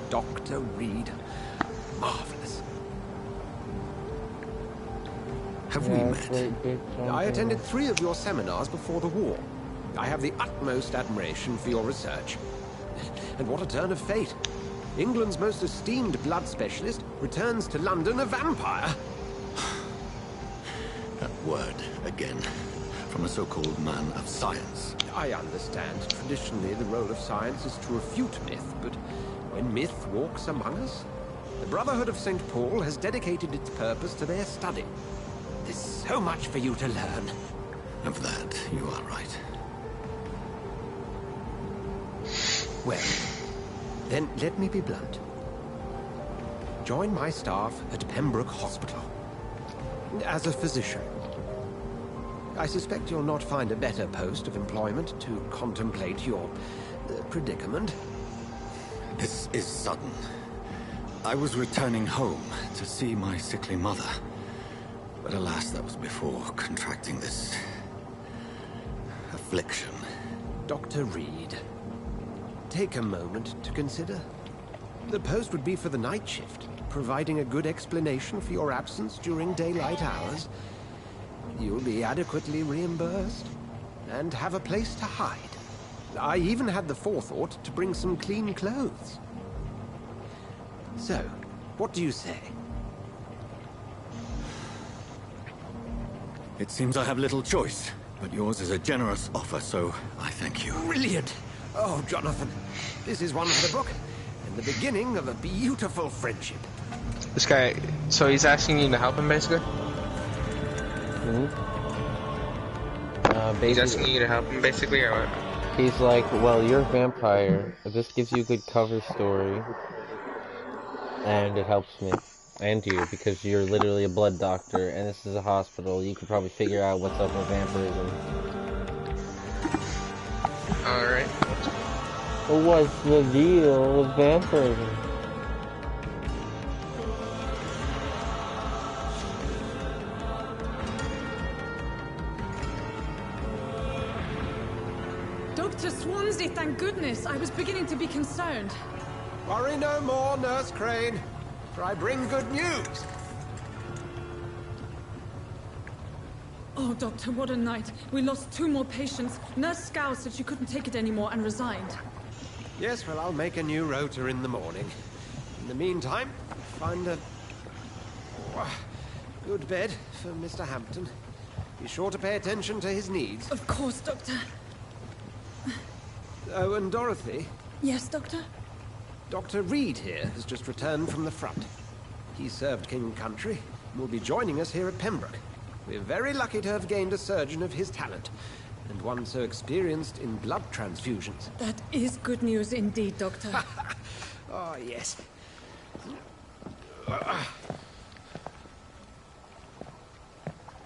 Dr. Reed. Marvelous. Have we met? I attended 3 of your seminars before the war. I have the utmost admiration for your research. And what a turn of fate. England's most esteemed blood specialist returns to London a vampire. That word, again, from a so-called man of science. I understand. Traditionally, the role of science is to refute myth, but when myth walks among us, the Brotherhood of St. Paul has dedicated its purpose to their study. There's so much for you to learn. Of that, you are right. Well, then let me be blunt. Join my staff at Pembroke Hospital. As a physician. I suspect you'll not find a better post of employment to contemplate your predicament. This is sudden. I was returning home to see my sickly mother. But alas, that was before contracting this... affliction. Dr. Reed, take a moment to consider. The post would be for the night shift, providing a good explanation for your absence during daylight hours. You'll be adequately reimbursed, and have a place to hide. I even had the forethought to bring some clean clothes. So, what do you say? It seems I have little choice, but yours is a generous offer, so I thank you. Brilliant! Oh, Jonathan, this is one for the book, and the beginning of a beautiful friendship. This guy, so he's asking you to help him, basically? He's asking you to help him, basically, or what? He's like, well, you're a vampire. This gives you a good cover story. And it helps me. And you, because you're literally a blood doctor, and this is a hospital. You could probably figure out what's up with vampirism. Alright. What's the deal with vampirism? Dr. Swansea, thank goodness. I was beginning to be concerned. Worry no more, Nurse Crane, for I bring good news. Oh, Doctor, what a night. We lost 2 more patients. Nurse Scow said she couldn't take it anymore and resigned. Yes, well, I'll make a new rota in the morning. In the meantime, find a good bed for Mr. Hampton. Be sure to pay attention to his needs. Of course, Doctor. Oh, and Dorothy? Yes, Doctor? Dr. Reed here has just returned from the front. He served King and Country and will be joining us here at Pembroke. We're very lucky to have gained a surgeon of his talent, and one so experienced in blood transfusions. That is good news indeed, Doctor. Oh, yes.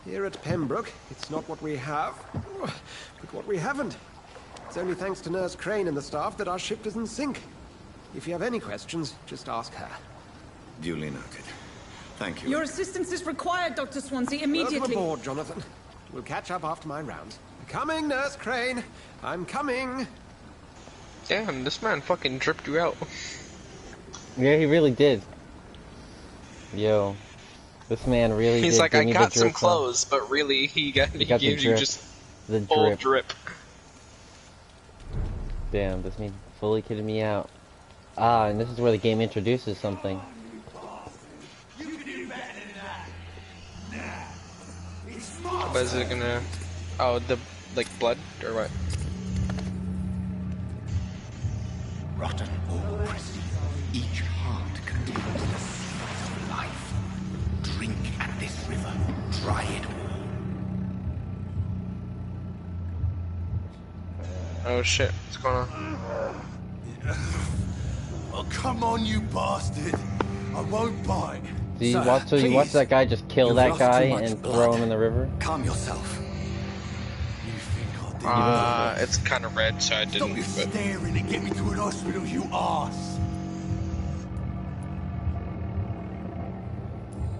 Here at Pembroke, it's not what we have, but what we haven't. It's only thanks to Nurse Crane and the staff that our ship doesn't sink. If you have any questions, just ask her. Duly noted. Thank you. Your assistance is required, Dr. Swansea, immediately. Welcome aboard, Jonathan. We'll catch up after my rounds. Coming, Nurse Crane. I'm coming. Damn, this man fucking dripped you out. Yeah, he really did. Yo, this man really He's did. like, I give me got the some drip clothes, but really he gave the you drip. just The full drip. Damn, this man fully kidded me out. Ah, and this is where the game introduces something. But is it gonna... Oh, the, like, blood, or what? Rotten or pristine, each heart contains the seeds of life. Drink at this river, try it all. Oh shit, what's going on? Oh, come on, you bastard! I won't bite. Do you watch? So you watch that guy just kill that guy and throw him in the river? Calm yourself. It's kind of red, so I didn't. Stop staring and get me to an hospital, you arse!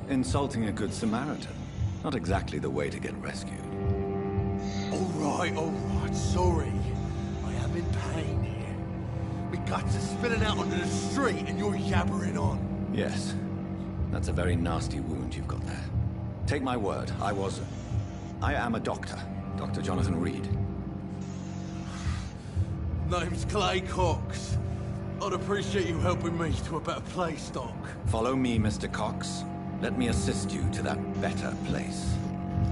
Insulting a good Samaritan. Not exactly the way to get rescued. Alright, sorry. I am in pain here. My guts are spilling out onto the street and you're yabbering on. Yes. That's a very nasty wound you've got there. Take my word, I am a doctor. Dr. Jonathan Reed. Name's Clay Cox. I'd appreciate you helping me to a better place, Doc. Follow me, Mr. Cox. Let me assist you to that better place.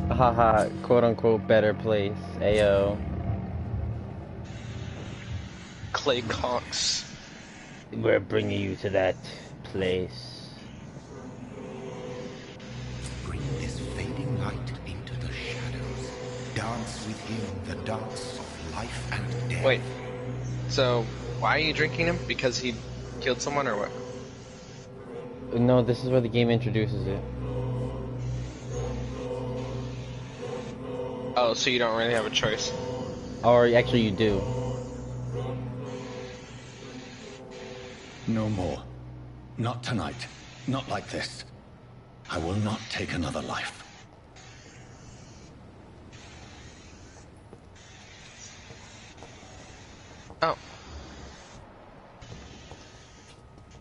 Haha, quote-unquote better place. Ayo. Clay Cox. We're bringing you to that place. Bring this fading light into the shadows. Dance with him the dance of life and death. Wait. So, why are you drinking him? Because he killed someone, or what? No, this is where the game introduces it. Oh, so you don't really have a choice. Or actually you do. No more. Not tonight. Not like this. I will not take another life. Oh.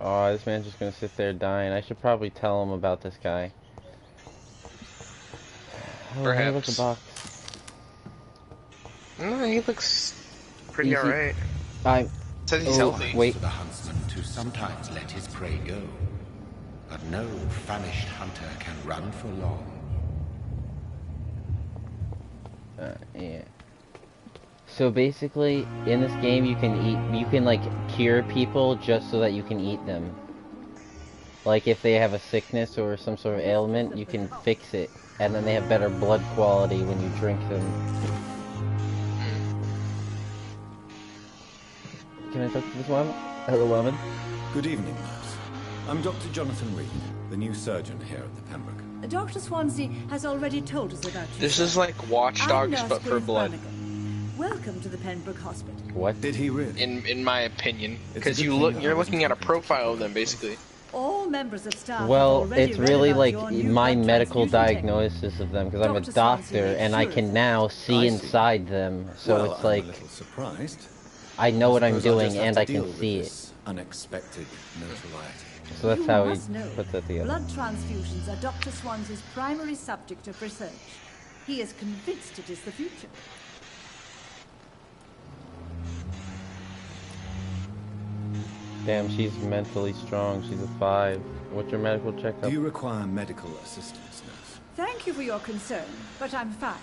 Oh, this man's just gonna sit there dying. I should probably tell him about this guy. Oh, Perhaps. look at the box. No, he looks pretty alright. Says he's healthy. Wait. For the huntsman to sometimes let his prey go, but no famished hunter can run for long. Yeah. So basically, in this game, you can like cure people just so that you can eat them. Like if they have a sickness or some sort of ailment, you can fix it, and then they have better blood quality when you drink them. Can I talk to this woman? Hello, woman. Good evening, nurse. I'm Dr. Jonathan Reed, the new surgeon here at the Pembroke. Dr. Swansea has already told us about you. This is like Watch Dogs, but for blood. Welcome to the Pembroke Hospital. What did he really? In my opinion, because you're looking at a profile of them basically. All members of staff have Well, already it's read really about like your new my blood medical transfusion technique. diagnosis of them because I'm a Dr. Swansea doctor made and I sure of can that. now see I see. inside them. So Well, it's I'm like a little surprised. I know what I'm Suppose I'll doing just have and to I can deal with see it. this unexpected notoriety. So that's You how he must know, puts it together. blood transfusions are Dr. Swansea's primary subject of research. He is convinced it is the future. Damn, she's mentally strong. She's a 5. What's your medical checkup? Do you require medical assistance, nurse? Thank you for your concern, but I'm fine.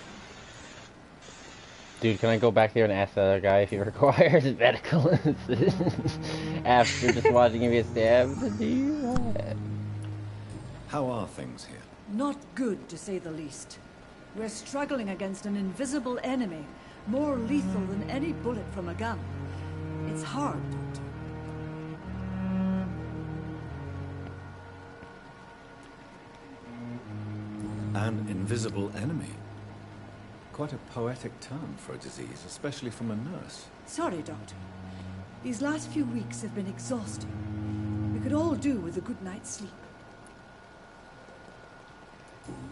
Dude, can I go back there and ask the other guy if he requires medical assistance after just watching him get stabbed? How are things here? Not good, to say the least. We're struggling against an invisible enemy, more lethal than any bullet from a gun. It's hard, Doctor. An invisible enemy. Quite a poetic term for a disease, especially from a nurse. Sorry, Doctor. These last few weeks have been exhausting. We could all do with a good night's sleep.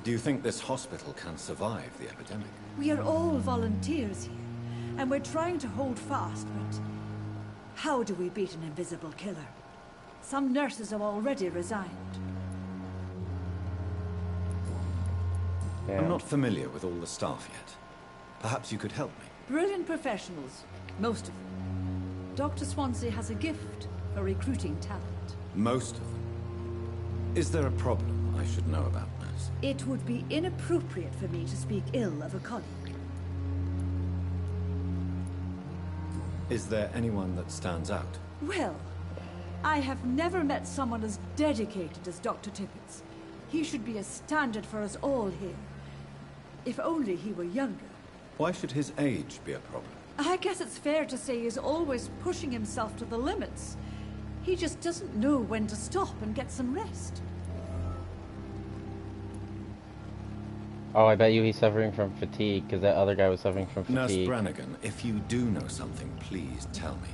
Do you think this hospital can survive the epidemic? We are all volunteers here, and we're trying to hold fast, but how do we beat an invisible killer? Some nurses have already resigned. I'm not familiar with all the staff yet. Perhaps you could help me. Brilliant professionals, most of them. Dr. Swansea has a gift for recruiting talent. Most of them. Is there a problem I should know about, nurse? It would be inappropriate for me to speak ill of a colleague. Is there anyone that stands out? Well, I have never met someone as dedicated as Dr. Tippett's. He should be a standard for us all here. If only he were younger. Why should his age be a problem? I guess it's fair to say he's always pushing himself to the limits. He just doesn't know when to stop and get some rest. Oh, I bet you he's suffering from fatigue, because that other guy was suffering from Nurse fatigue. Brannigan, if you do know something, please tell me.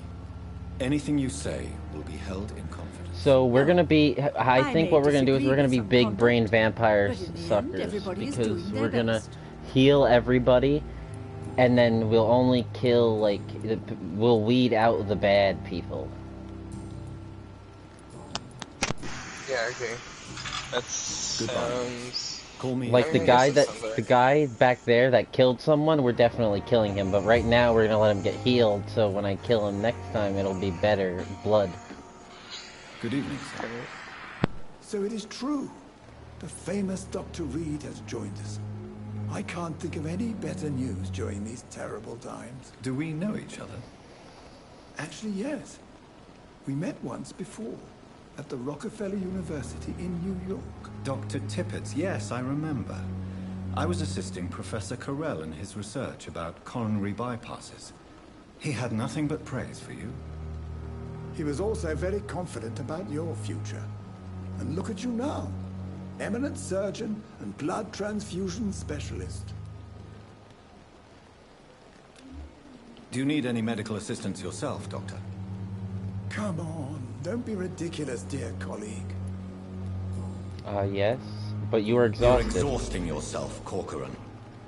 Anything you say will be held in confidence. So we're gonna be, I think may what we're gonna do is disagree we're gonna with be some big conduct, brain vampire but in the end, suckers, everybody is because doing their we're gonna best. heal everybody, and then we'll only kill, like, we'll weed out the bad people. Yeah, okay. That sounds... Call me. Like the guy back there that killed someone, we're definitely killing him, but right now we're gonna let him get healed, so when I kill him next time it'll be better blood. Good evening, sir. So it is true. The famous Dr. Reed has joined us. I can't think of any better news during these terrible times. Do we know each other? Actually, yes. We met once before, at the Rockefeller University in New York. Dr. Tippett's, yes, I remember. I was assisting Professor Carell in his research about coronary bypasses. He had nothing but praise for you. He was also very confident about your future. And look at you now. Eminent surgeon and blood transfusion specialist. Do you need any medical assistance yourself, Doctor? Come on, don't be ridiculous, dear colleague. Yes, but you were exhausted. You're exhausting yourself, Corcoran.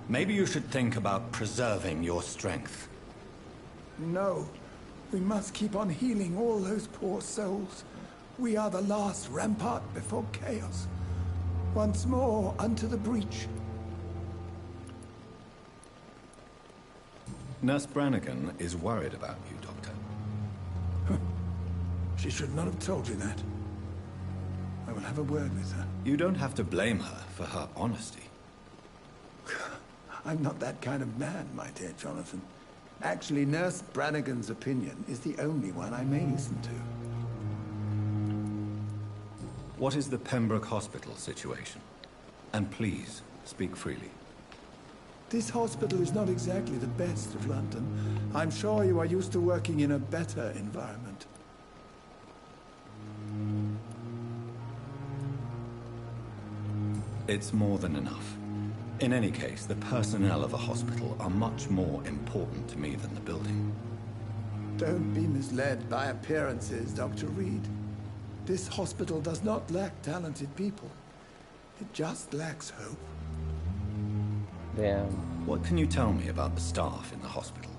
Maybe you should think about preserving your strength. No, we must keep on healing all those poor souls. We are the last rampart before chaos. Once more, unto the breach. Nurse Brannigan is worried about you, Doctor. She should not have told you that. I will have a word with her. You don't have to blame her for her honesty. I'm not that kind of man, my dear Jonathan. Actually, Nurse Brannigan's opinion is the only one I may listen to. What is the Pembroke Hospital situation? And please, speak freely. This hospital is not exactly the best of London. I'm sure you are used to working in a better environment. It's more than enough. In any case, the personnel of a hospital are much more important to me than the building. Don't be misled by appearances, Dr. Reed. This hospital does not lack talented people. It just lacks hope. Damn. What can you tell me about the staff in the hospital?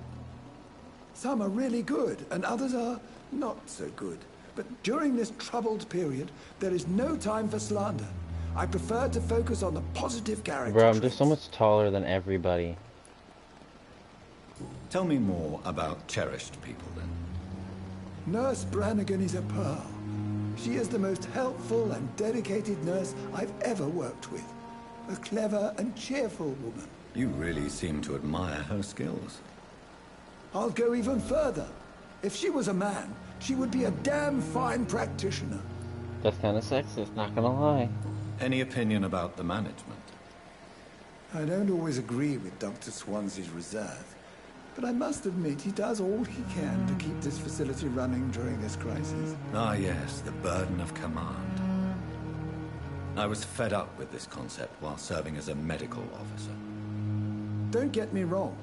Some are really good, and others are not so good. But during this troubled period, there is no time for slander. I prefer to focus on the positive character Bro, I'm traits. just so much taller than everybody. Tell me more about cherished people, then. Nurse Brannigan is a pearl. She is the most helpful and dedicated nurse I've ever worked with. A clever and cheerful woman. You really seem to admire her skills. I'll go even further. If she was a man, she would be a damn fine practitioner. That's kind of sexist, not gonna lie. Any opinion about the management? I don't always agree with Dr. Swansea's reserve, but I must admit he does all he can to keep this facility running during this crisis. Ah, yes, the burden of command. I was fed up with this concept while serving as a medical officer. Don't get me wrong.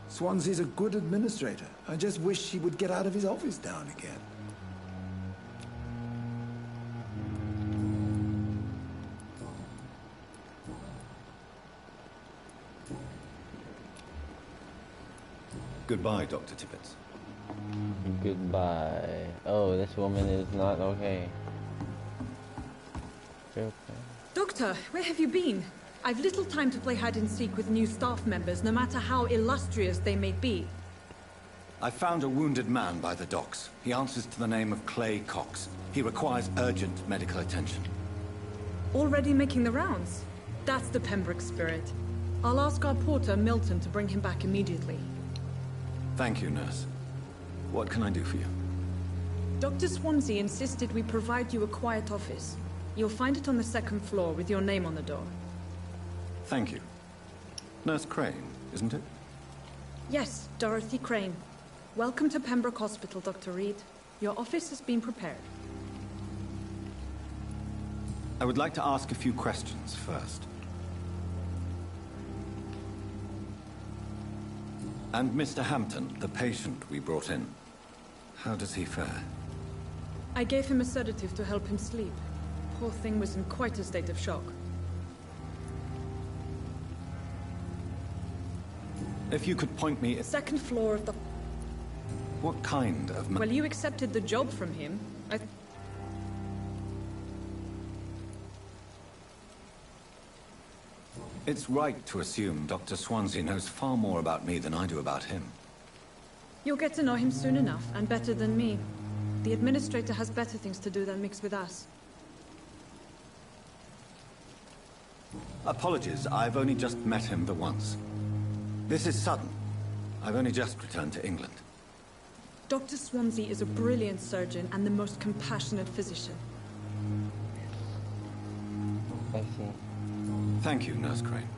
Swansea's a good administrator. I just wish he would get out of his office now and again. Goodbye, Dr. Tippett. Goodbye. Oh, this woman is not okay. Okay. Doctor, where have you been? I've little time to play hide and seek with new staff members, no matter how illustrious they may be. I found a wounded man by the docks. He answers to the name of Clay Cox. He requires urgent medical attention. Already making the rounds? That's the Pembroke spirit. I'll ask our porter, Milton, to bring him back immediately. Thank you, nurse. What can I do for you? Dr. Swansea insisted we provide you a quiet office. You'll find it on the second floor with your name on the door. Thank you. Nurse Crane, isn't it? Yes, Dorothy Crane. Welcome to Pembroke Hospital, Dr. Reed. Your office has been prepared. I would like to ask a few questions first. And Mr. Hampton, the patient we brought in, how does he fare? I gave him a sedative to help him sleep. Poor thing was in quite a state of shock. If you could point me... Second floor of the... What kind of... Well, you accepted the job from him. It's right to assume Dr. Swansea knows far more about me than I do about him. You'll get to know him soon enough, and better than me. The administrator has better things to do than mix with us. Apologies, I've only just met him the once. This is sudden. I've only just returned to England. Dr. Swansea is a brilliant surgeon and the most compassionate physician. I see. Thank you, Nurse Crane.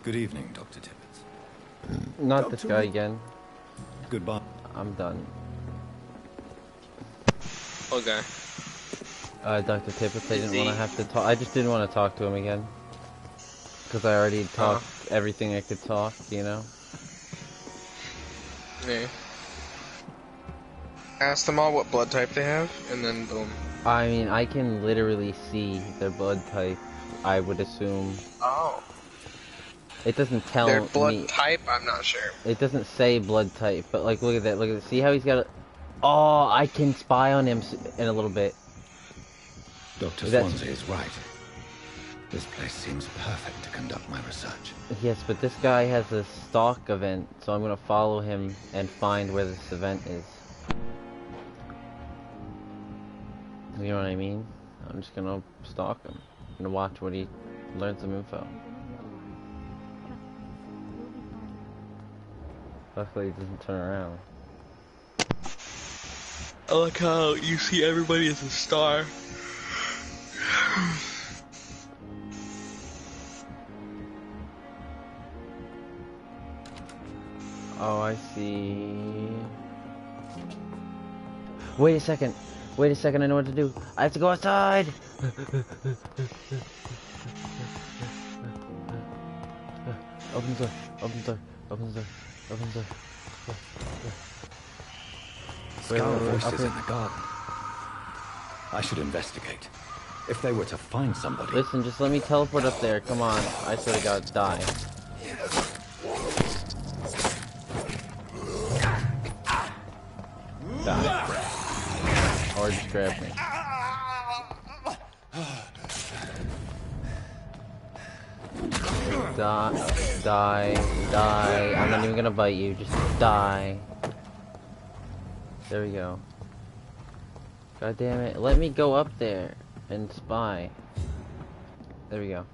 Good evening, Dr. Tippett. Not this guy again. Goodbye. I'm done. Okay. Dr. Tippett, I didn't want to have to talk. I just didn't want to talk to him again. Because I already talked everything I could talk, you know? Yeah. Ask them all what blood type they have, and then boom. I mean, I can literally see their blood type, I would assume. Oh. It doesn't tell Their blood me. type? I'm not sure. It doesn't say blood type, but like, look at that, look at that. See how he's got a... Oh, I can spy on him in a little bit. Dr. Swansea is right. This place seems perfect to conduct my research. Yes, but this guy has a stalk event, so I'm gonna follow him and find where this event is. You know what I mean? I'm just gonna stalk him. I'm gonna watch what he learns some info. Luckily, he doesn't turn around. I like how you see everybody as a star. Oh, I see. Wait a second. Wait a second, I know what to do. I have to go outside! Open the door, open the door, open the door, open the door. Scour voices in the garden. I should investigate. If they were to find somebody... Listen, just let me teleport up there. Come on. I swear to God, die. Die. Or just grab me. Die. I'm not even gonna bite you. Just die. There we go. God damn it. Let me go up there and spy. There we go.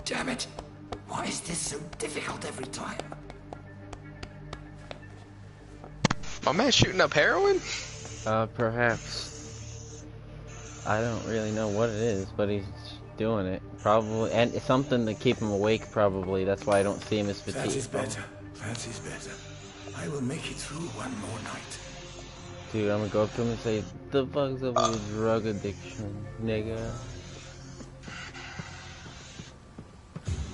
Damn it! Why is this so difficult every time? My man shooting up heroin? Perhaps. I don't really know what it is, but he's doing it. Probably, and it's something to keep him awake, probably. That's why I don't see him as fatigued. That is better. That is better. I will make it through one more night. Dude, I'm gonna go up to him and say, the fuck's up with your drug addiction, nigga?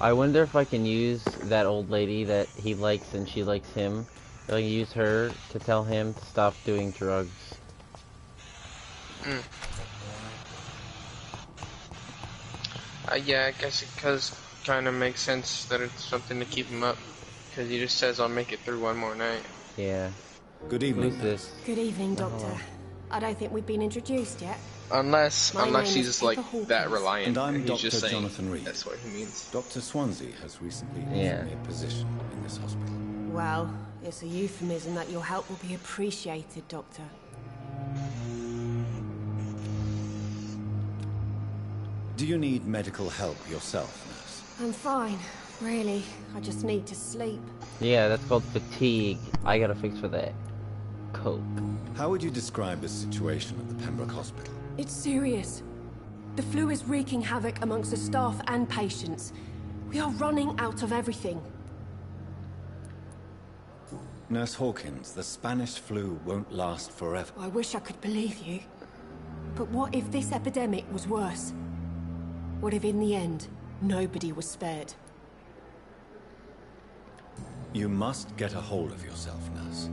I wonder if I can use that old lady that he likes and she likes him. If I can use her to tell him to stop doing drugs. Yeah, I guess it kind of makes sense that it's something to keep him up. Because he just says, I'll make it through one more night. Yeah. Good evening. Who's this? Good evening, Doctor. I don't think we've been introduced yet. Unless he's just like that reliant. And I'm he's Dr. just saying Jonathan Reed. that's what he means. Dr. Swansea has recently offered me a position in this hospital. Well, it's a euphemism that your help will be appreciated, Doctor. Do you need medical help yourself, nurse? I'm fine, really. I just need to sleep. Yeah, that's called fatigue. I got a fix for that. Coke. How would you describe the situation at the Pembroke Hospital? It's serious. The flu is wreaking havoc amongst the staff and patients. We are running out of everything. Nurse Hawkins, the Spanish flu won't last forever. I wish I could believe you. But what if this epidemic was worse? What if in the end, nobody was spared? You must get a hold of yourself, nurse.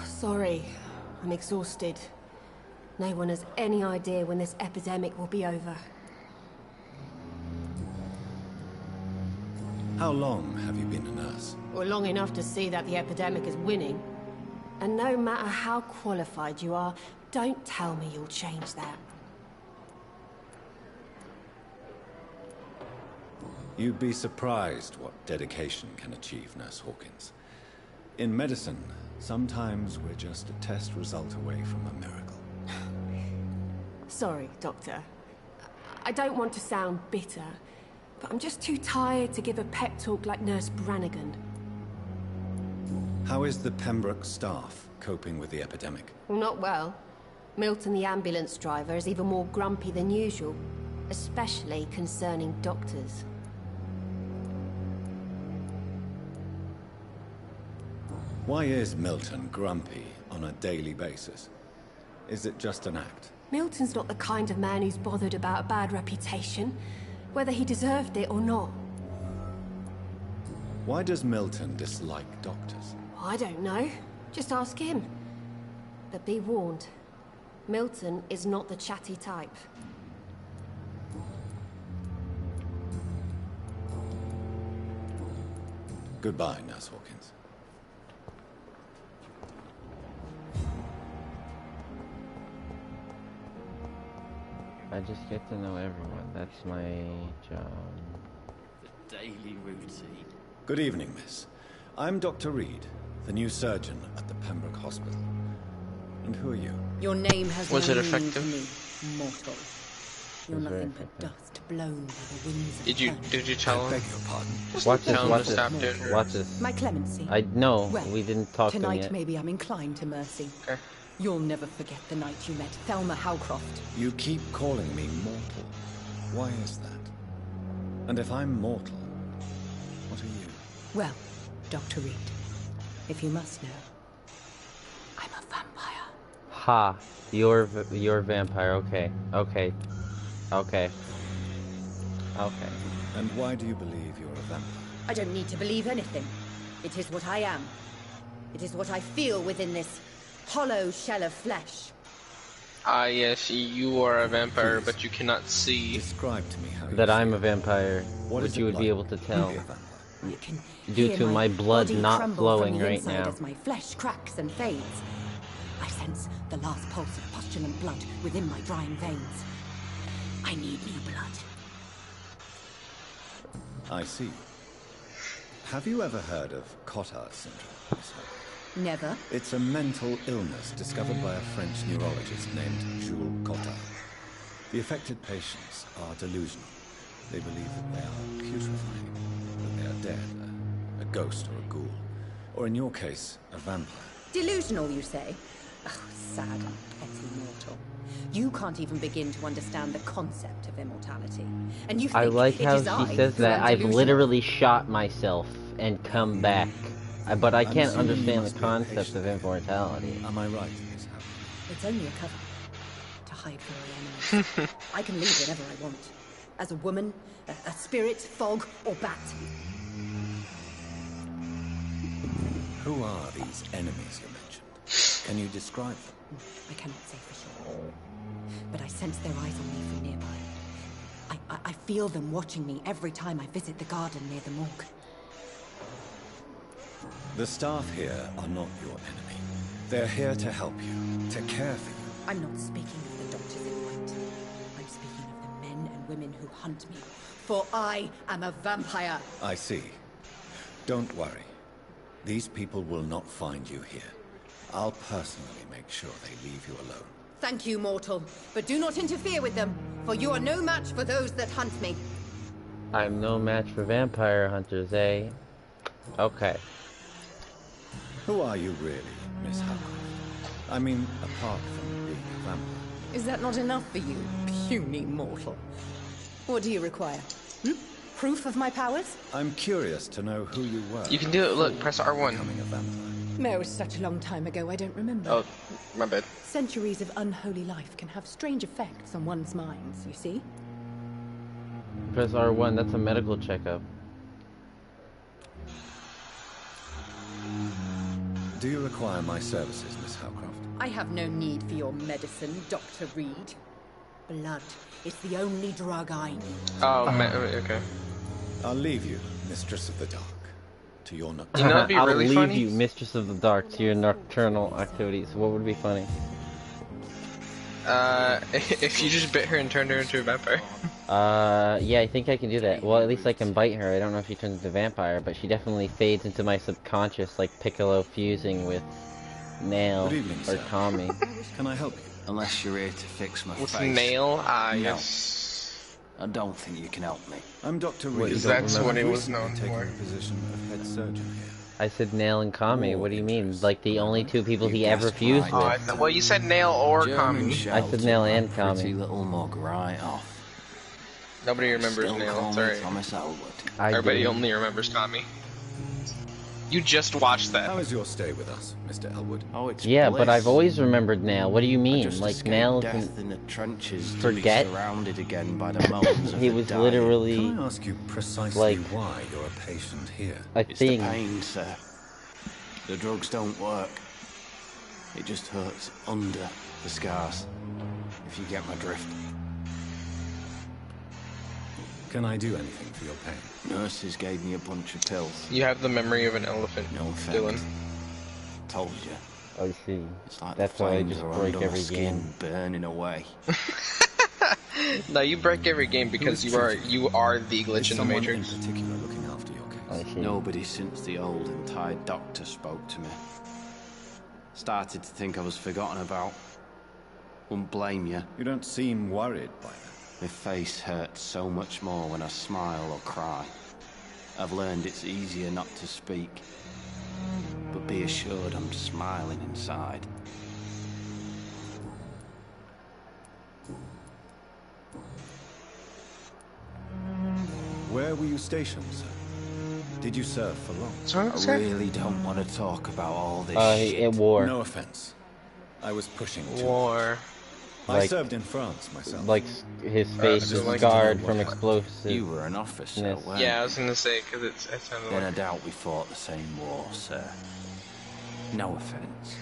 Sorry, I'm exhausted. No one has any idea when this epidemic will be over. How long have you been a nurse? Well, long enough to see that the epidemic is winning. And no matter how qualified you are, don't tell me you'll change that. You'd be surprised what dedication can achieve, Nurse Hawkins. In medicine, sometimes we're just a test result away from a miracle. Sorry, Doctor. I don't want to sound bitter, but I'm just too tired to give a pep talk like Nurse Brannigan. How is the Pembroke staff coping with the epidemic? Well, not well. Milton, the ambulance driver, is even more grumpy than usual, especially concerning doctors. Why is Milton grumpy on a daily basis? Is it just an act? Milton's not the kind of man who's bothered about a bad reputation, whether he deserved it or not. Why does Milton dislike doctors? I don't know. Just ask him. But be warned, Milton is not the chatty type. Goodbye, Nurse Hawkins. I just get to know everyone. That's my job. The daily routine. Good evening, miss. I'm Dr. Reed, the new surgeon at the Pembroke Hospital. And who are you? Your name has Was no it meaning effective? to me, mortal. You're is very nothing but fucking... dust blown by the winds of Did you tell him? Beg your pardon. Watch this, Tell him watch to stop this. doing it. Watch this. My clemency. No, Well, we didn't talk to him tonight yet. maybe I'm inclined to mercy. Okay. You'll never forget the night you met Thelma Howcroft. You keep calling me mortal. Why is that? And if I'm mortal, what are you? Well, Dr. Reed, if you must know, I'm a vampire. Ha! You're a vampire. Okay. Okay. Okay. Okay. And why do you believe you're a vampire? I don't need to believe anything. It is what I am. It is what I feel within this hollow shell of flesh. Ah, yes, you are a vampire, but you cannot see. Describe to me how That I'm a vampire, What which is you it would like be able to to tell. be a vampire? You can Due hear to my blood body not tremble flowing from the right inside now. as my flesh cracks and fades. I sense the last pulse of pustulant blood within my drying veins. I need new blood. I see. Have you ever heard of Cotard syndrome, Miss Hope? Never. It's a mental illness discovered by a French neurologist named Jules Cotard. The affected patients are delusional. They believe that they are putrefying, that they are dead, a ghost or a ghoul, or in your case, a vampire. Delusional, you say? Oh, sad, petty mortal. You can't even begin to understand the concept of immortality. And you think I like it how is I she says who that am I've delusional? literally shot myself and come back. But I I'm can't assuming you understand the must be a concept patient of then. immortality. Am I right, Miss Hope? It's only a cover to hide from my enemies. I can leave whenever I want. As a woman, a spirit, fog, or bat. Who are these enemies you mentioned? Can you describe them? I cannot say for sure. But I sense their eyes on me from nearby. I feel them watching me every time I visit the garden near the morgue. The staff here are not your enemy. They're here to help you, to care for you. I'm not speaking of the doctors in white. I'm speaking of the men and women who hunt me. For I am a vampire. I see. Don't worry. These people will not find you here. I'll personally make sure they leave you alone. Thank you, mortal. But do not interfere with them, for you are no match for those that hunt me. I'm no match for vampire hunters, eh? Okay. Who are you really, Miss Howcroft? I mean, apart from being a vampire. Is that not enough for you, puny mortal? What do you require? Proof of my powers? I'm curious to know who you were. You can do it, look, press R1. Becoming a vampire. It was such a long time ago, I don't remember. Oh, my bad. Centuries of unholy life can have strange effects on one's minds, you see? Press R1, that's a medical checkup. Do you require my services, Miss Howcroft? I have no need for your medicine, Dr. Reed. Blood is the only drug I need. Oh, okay. I'll leave you, Mistress of the Dark, to your nocturnal. You know what'd be I'll really leave funny? you, Mistress of the Dark, to your nocturnal activities. What would be funny? If you just bit her and turned her into a vampire. Yeah, I think I can do that. Well, at least I can bite her. I don't know if she turns into a vampire, but she definitely fades into my subconscious, like Piccolo fusing with Nail Good evening, or sir. Tommy. Can I help you? Unless you're here to fix my With face. Nail? Ah, No. yes. I don't think you can help me. I'm Dr. What, Reed. you don't That's what I've he was recently known taken for. the position of head surgeon here. I said Nail and Kami. What do you mean? Like the only two people he You ever guessed fused right. with? Well, you said Nail or German Kami. shell I said took Nail my and Kami. Pretty little mug right off. Nobody remembers Still Nail, call sorry. me Thomas Elwood. Everybody do. only remembers Kami. You just watched that. How is your stay with us, Mr. Elwood? Oh, it's Yeah, but bliss. I've always remembered Nail. What do you I mean? just Like escaped Nail death in the trenches forget? to be surrounded again by the moans of he the was dying. literally Can I ask you precisely like why you're a patient here? a It's the thing. pain, sir. The drugs don't work. It just hurts under the scars. If you get my drift. Can I do anything for your pain? Nurses gave me a bunch of pills. You have the memory of an elephant, No effect. Dylan. Told you. I see. It's like That's the why I flames just are break under every my skin, game. burning away. No, you break every game because you are the glitch Is in the someone Matrix. in particular looking after your I case? see. Nobody since the old and tired doctor spoke to me. Started to think I was forgotten about. Wouldn't blame you. You don't seem worried by that. My face hurts so much more when I smile or cry. I've learned it's easier not to speak. But be assured I'm smiling inside. Where were you stationed, sir? Did you serve for long? I really don't want to talk about all this shit. At war. No offense. I was pushing too War. much. I served in France myself. Like his face was scarred from explosives. You were an officer, weren't you? Yeah, I was gonna say, because it sounded Then like... I doubt we fought the same war, sir. No offense.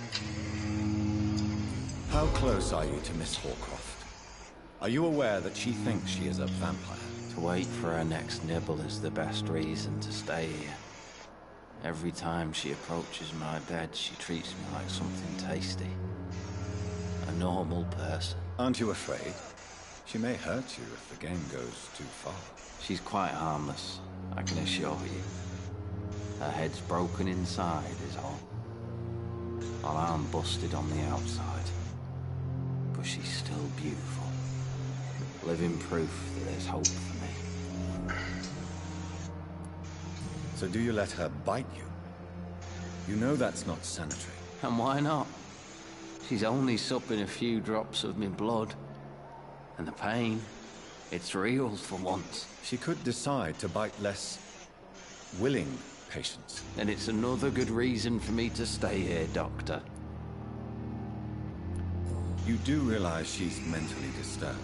How close are you to Miss Horcroft? Are you aware that she thinks she is a vampire? To wait for her next nibble is the best reason to stay here. Every time she approaches my bed, she treats me like something tasty. A normal person. Aren't you afraid? She may hurt you if the game goes too far. She's quite harmless, I can assure you. Her head's broken inside is all. While I'm busted on the outside. But she's still beautiful. Living proof that there's hope for me. So do you let her bite you? You know that's not sanitary. And why not? She's only supping a few drops of me blood. And the pain, it's real for once. She could decide to bite less willing patients. And it's another good reason for me to stay here, Doctor. You do realize she's mentally disturbed.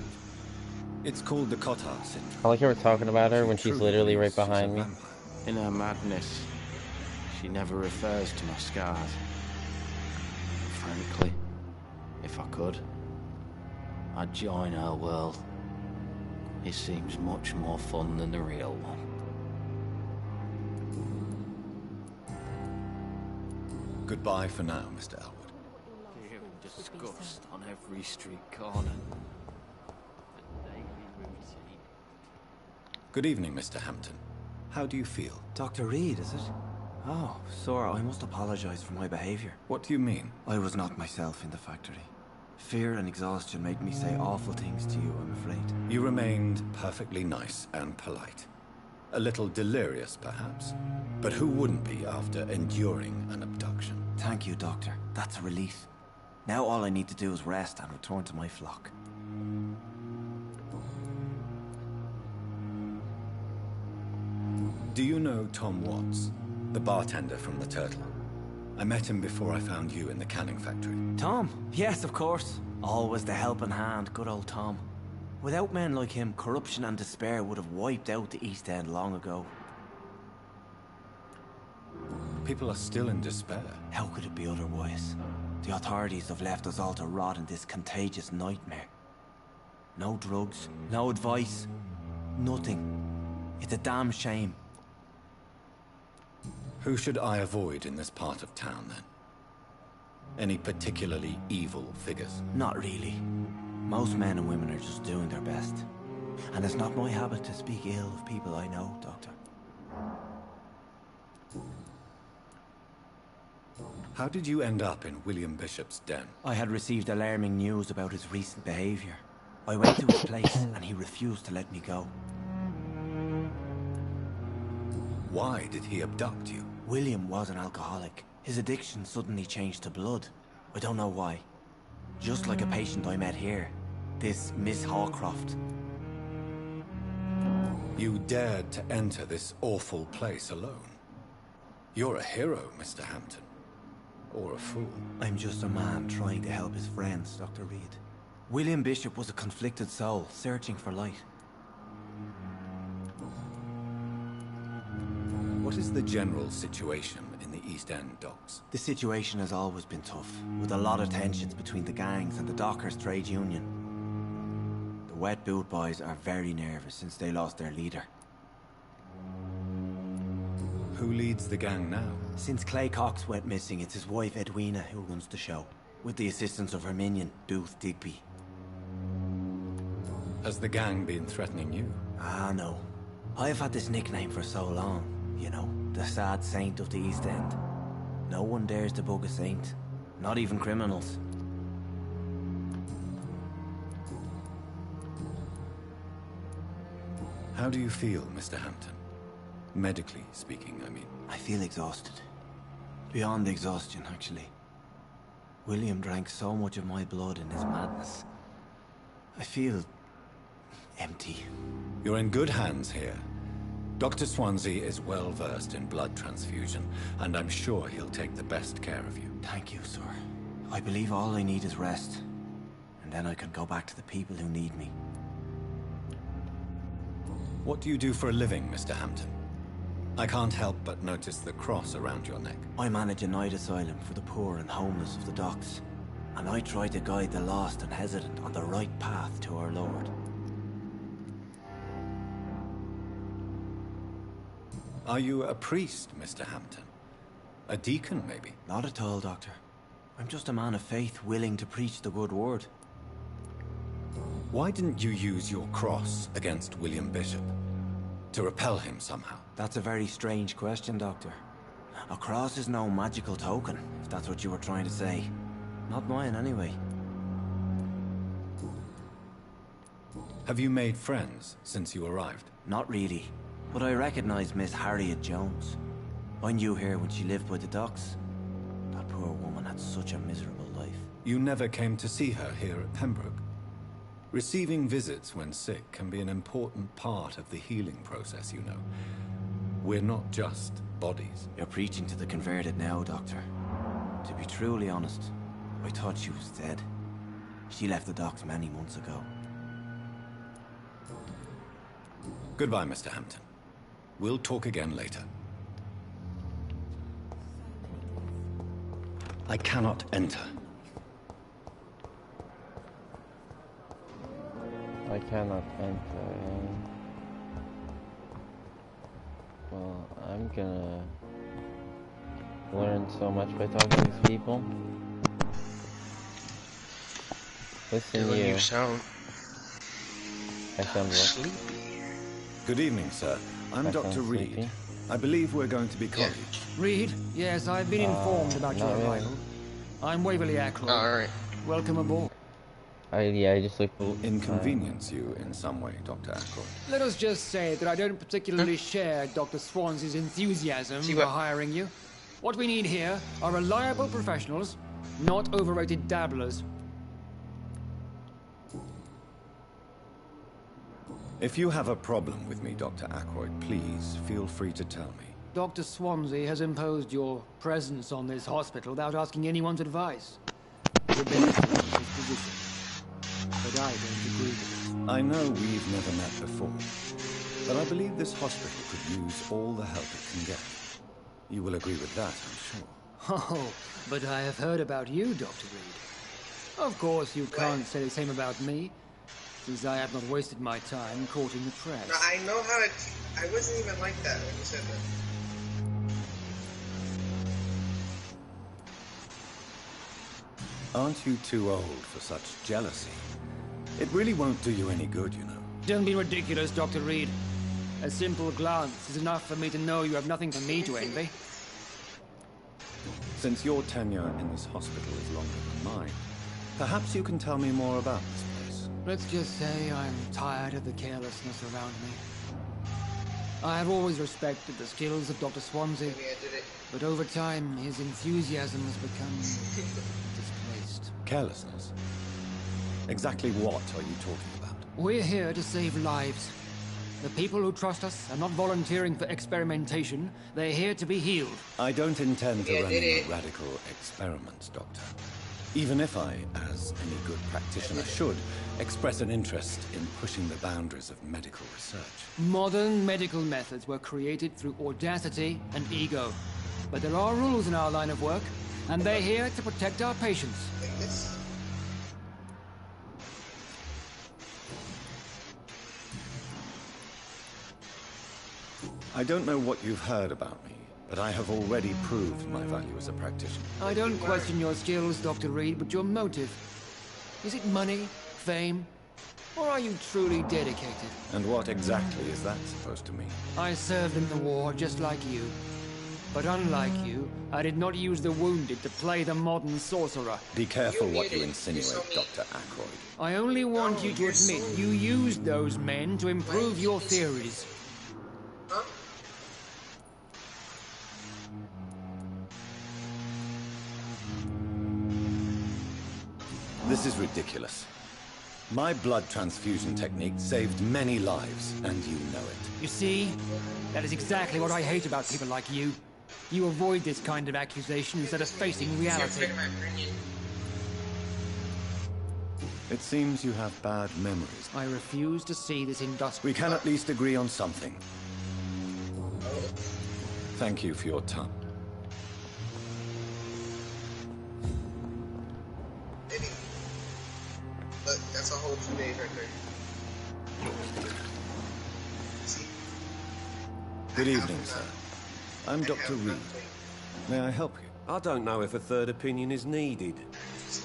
It's called the Cotard syndrome. I like how we're talking about her when she's literally right behind me. In her madness, she never refers to my scars. Frankly, if I could, I'd join her world. It seems much more fun than the real one. Goodbye for now, Mr. Elwood. Disgust on every street corner. Good evening, Mr. Hampton. How do you feel? Dr. Reed, is it? Oh, Sora, I must apologize for my behavior. What do you mean? I was not myself in the factory. Fear and exhaustion made me say awful things to you, I'm afraid. You remained perfectly nice and polite. A little delirious, perhaps. But who wouldn't be after enduring an abduction? Thank you, Doctor. That's a relief. Now all I need to do is rest and return to my flock. Do you know Tom Watts, the bartender from the Turtle? I met him before I found you in the canning factory. Tom? Yes, of course. Always the helping hand, good old Tom. Without men like him, corruption and despair would have wiped out the East End long ago. People are still in despair. How could it be otherwise? The authorities have left us all to rot in this contagious nightmare. No drugs, no advice, nothing. It's a damn shame. Who should I avoid in this part of town, then? Any particularly evil figures? Not really. Most men and women are just doing their best. And it's not my habit to speak ill of people I know, Doctor. How did you end up in William Bishop's den? I had received alarming news about his recent behavior. I went to his place, and he refused to let me go. Why did he abduct you? William was an alcoholic. His addiction suddenly changed to blood. I don't know why. Just like a patient I met here. This Miss Horcroft. You dared to enter this awful place alone. You're a hero, Mr. Hampton. Or a fool. I'm just a man trying to help his friends, Dr. Reed. William Bishop was a conflicted soul, searching for light. What is the general situation in the East End docks? The situation has always been tough, with a lot of tensions between the gangs and the dockers' trade union. The Wet Boot Boys are very nervous since they lost their leader. Who leads the gang now? Since Clay Cox went missing, it's his wife Edwina who runs the show, with the assistance of her minion, Booth Digby. Has the gang been threatening you? Ah, no. I've had this nickname for so long, you know, the sad saint of the East End. No one dares to bug a saint, not even criminals. How do you feel, Mr. Hampton? Medically speaking, I mean. I feel exhausted. Beyond exhaustion, actually. William drank so much of my blood in his madness. I feel empty. You're in good hands here. Dr. Swansea is well versed in blood transfusion, and I'm sure he'll take the best care of you. Thank you, sir. I believe all I need is rest. And then I can go back to the people who need me. What do you do for a living, Mr. Hampton? I can't help but notice the cross around your neck. I manage a night asylum for the poor and homeless of the docks. And I try to guide the lost and hesitant on the right path to our Lord. Are you a priest, Mr. Hampton? A deacon, maybe? Not at all, Doctor. I'm just a man of faith willing to preach the good word. Why didn't you use your cross against William Bishop? To repel him somehow? That's a very strange question, Doctor. A cross is no magical token, if that's what you were trying to say. Not mine, anyway. Have you made friends since you arrived? Not really, but I recognize Miss Harriet Jones. I knew her when she lived by the docks. That poor woman had such a miserable life. You never came to see her here at Pembroke? Receiving visits when sick can be an important part of the healing process, you know. We're not just bodies. You're preaching to the converted now, Doctor. To be truly honest, I thought she was dead. She left the docks many months ago. Goodbye, Mr. Hampton. We'll talk again later. I cannot enter. I cannot enter. Well, I'm gonna learn so much by talking to these people. Listen, you sound sleepy. Good evening, sir. I'm Dr. Reed. I believe we're going to be colleagues. Reed? Yes, I've been informed about your arrival. I'm Waverly Ackroyd. Alright. Welcome aboard. I just looked. Will inconvenience you in some way, Dr. Ackroyd? Let us just say that I don't particularly share Dr. Swansea's enthusiasm for hiring you. What we need here are reliable professionals, not overrated dabblers. If you have a problem with me, Dr. Ackroyd, please feel free to tell me. Dr. Swansea has imposed your presence on this hospital without asking anyone's advice. You're benefiting from his position. But I don't agree with it. I know we've never met before, but I believe this hospital could use all the help it can get. You will agree with that, I'm sure. Oh, but I have heard about you, Dr. Reed. Of course, you can't say the same about me, since I have not wasted my time courting the press. No, I know how to... I wasn't even like that when you said that. Aren't you too old for such jealousy? It really won't do you any good, you know. Don't be ridiculous, Dr. Reed. A simple glance is enough for me to know you have nothing for me to envy. Since your tenure in this hospital is longer than mine, perhaps you can tell me more about this place. Let's just say I'm tired of the carelessness around me. I have always respected the skills of Dr. Swansea, but over time his enthusiasm has become displaced. Carelessness? Exactly what are you talking about? We're here to save lives. The people who trust us are not volunteering for experimentation. They're here to be healed. I don't intend to run any radical experiments, Doctor. Even if I, as any good practitioner should, express an interest in pushing the boundaries of medical research. Modern medical methods were created through audacity and ego. But there are rules in our line of work, and they're here to protect our patients. I don't know what you've heard about me, but I have already proved my value as a practitioner. I don't question your skills, Dr. Reed, but your motive. Is it money, fame, or are you truly dedicated? And what exactly is that supposed to mean? I served in the war just like you. But unlike you, I did not use the wounded to play the modern sorcerer. Be careful what you insinuate, Dr. Ackroyd. I only want you to admit you used those men to improve your theories. This is ridiculous. My blood transfusion technique saved many lives, and you know it. You see? That is exactly what I hate about people like you. You avoid this kind of accusation instead of facing reality. It seems you have bad memories. I refuse to see this industrial... We can at least agree on something. Thank you for your time. Look, that's a whole 2 days right there. See? Good evening, sir. I'm Dr. Reed. May I help you? I don't know if a third opinion is needed.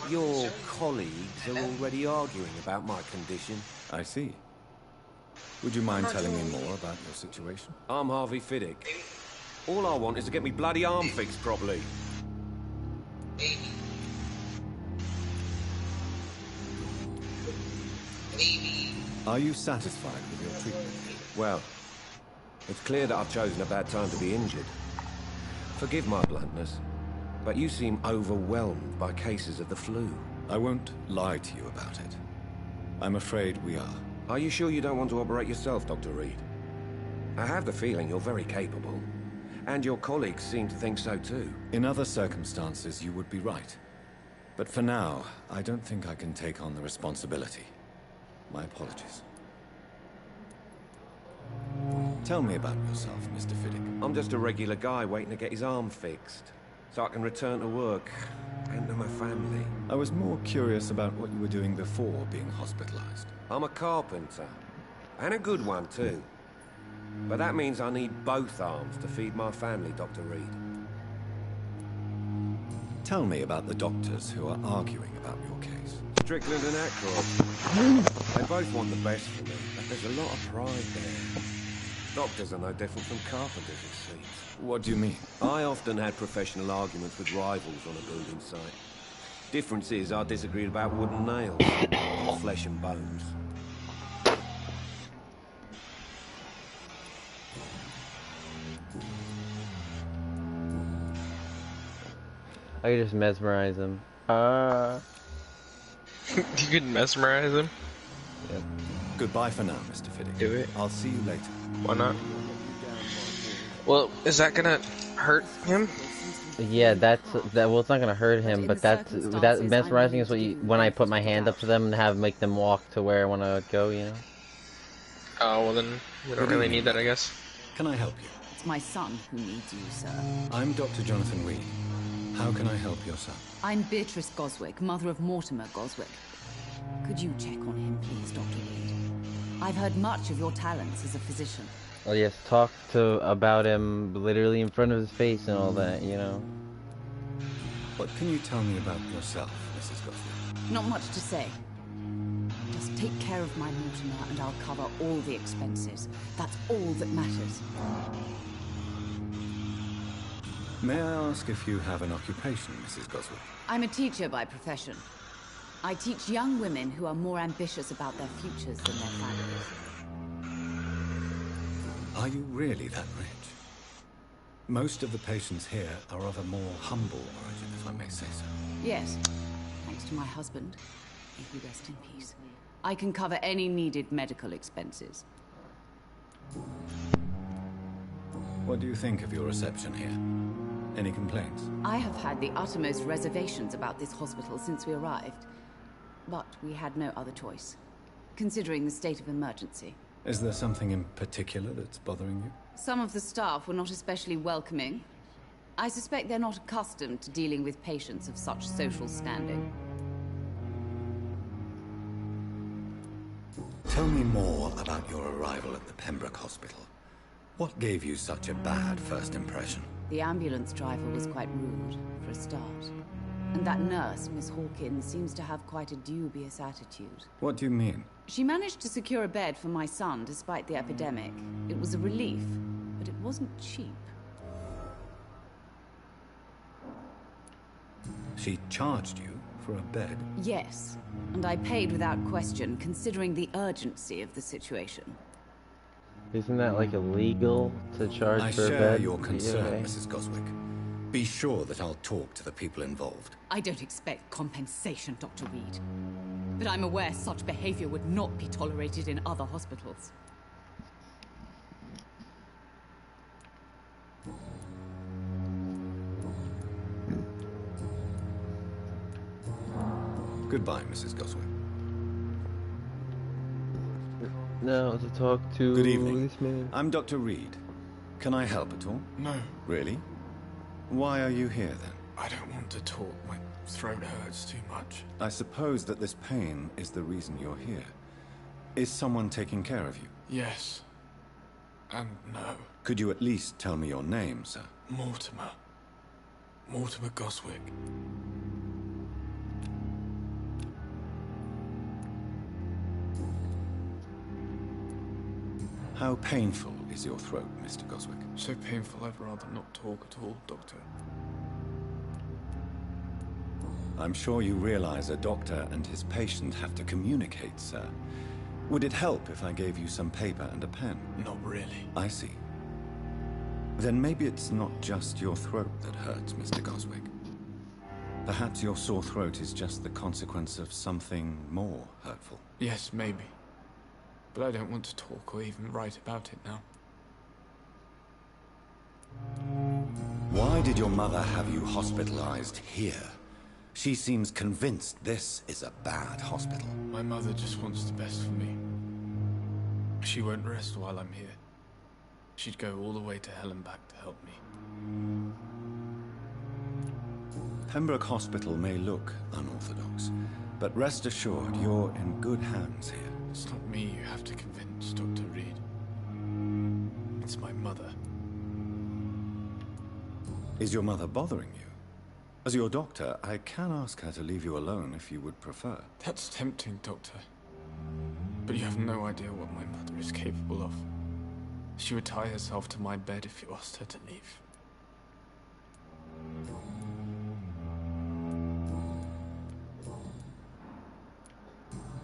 Your colleagues are already arguing about my condition. I see. Would you mind telling me more about your situation? I'm Harvey Fiddick. All I want is to get me bloody arm fixed properly. Are you satisfied with your treatment? Well, it's clear that I've chosen a bad time to be injured. Forgive my bluntness, but you seem overwhelmed by cases of the flu. I won't lie to you about it. I'm afraid we are. Are you sure you don't want to operate yourself, Dr. Reed? I have the feeling you're very capable, and your colleagues seem to think so too. In other circumstances, you would be right. But for now, I don't think I can take on the responsibility. My apologies. Tell me about yourself, Mr. Fiddick. I'm just a regular guy waiting to get his arm fixed, so I can return to work and to my family. I was more curious about what you were doing before being hospitalized. I'm a carpenter, and a good one too. But that means I need both arms to feed my family, Dr. Reed. Tell me about the doctors who are arguing about your case. Strickland and Ackroyd. They both want the best for me, but there's a lot of pride there. Doctors are no different from carpenters, it seems. What do you mean? I often had professional arguments with rivals on a building site. Difference is, I disagreed about wooden nails, flesh and bones. I could just mesmerize him. You could mesmerize him? Yep. Goodbye for now, Mr. Fiddick. Do it. I'll see you later. Why not? Well, is that gonna hurt him? Yeah, well, it's not gonna hurt him, but that mesmerizing is what you, when I put my hand up to them and have make them walk to where I want to go, you know. Oh, well then we don't really need that, I guess. Can I help you? It's my son who needs you, sir. I'm Dr. Jonathan Reed. How can I help your son? I'm Beatrice Goswick, mother of Mortimer Goswick. Could you check on him, please, Dr. Reed? I've heard much of your talents as a physician. Well, yes, talk about him literally in front of his face and all that, you know. What can you tell me about yourself, Mrs. Goswick? Not much to say. Just take care of my Mortimer and I'll cover all the expenses. That's all that matters. May I ask if you have an occupation, Mrs. Goswick? I'm a teacher by profession. I teach young women who are more ambitious about their futures than their families. Are you really that rich? Most of the patients here are of a more humble origin, if I may say so. Yes, thanks to my husband. May he rest in peace. I can cover any needed medical expenses. What do you think of your reception here? Any complaints? I have had the uttermost reservations about this hospital since we arrived. But we had no other choice, considering the state of emergency. Is there something in particular that's bothering you? Some of the staff were not especially welcoming. I suspect they're not accustomed to dealing with patients of such social standing. Tell me more about your arrival at the Pembroke Hospital. What gave you such a bad first impression? The ambulance driver was quite rude, for a start. And that nurse, Miss Hawkins, seems to have quite a dubious attitude. What do you mean? She managed to secure a bed for my son despite the epidemic. It was a relief, but it wasn't cheap. She charged you for a bed? Yes, and I paid without question, considering the urgency of the situation. Isn't that like illegal to charge I for a share bed? your concern, Okay. Mrs. Goswick. Be sure that I'll talk to the people involved. I don't expect compensation, Dr. Reed. But I'm aware such behavior would not be tolerated in other hospitals. Goodbye, Mrs. Goswick. Now to talk to Good evening. this man. I'm Dr. Reed. Can I help at all? No. Really? Why are you here then? I don't want to talk. My throat hurts too much. I suppose that this pain is the reason you're here. Is someone taking care of you? Yes. And no. Could you at least tell me your name, sir? Mortimer. Mortimer Goswick. How painful is your throat, Mr. Goswick? So painful I'd rather not talk at all, Doctor. I'm sure you realize a doctor and his patient have to communicate, sir. Would it help if I gave you some paper and a pen? Not really. I see. Then maybe it's not just your throat that hurts, Mr. Goswick. Perhaps your sore throat is just the consequence of something more hurtful. Yes, maybe. But I don't want to talk or even write about it now. Why did your mother have you hospitalized here? She seems convinced this is a bad hospital. My mother just wants the best for me. She won't rest while I'm here. She'd go all the way to hell and back to help me. Pembroke Hospital may look unorthodox, but rest assured you're in good hands here. It's not me you have to convince, Dr. Reed. It's my mother. Is your mother bothering you? As your doctor, I can ask her to leave you alone if you would prefer. That's tempting, Doctor. But you have no idea what my mother is capable of. She would tie herself to my bed if you asked her to leave.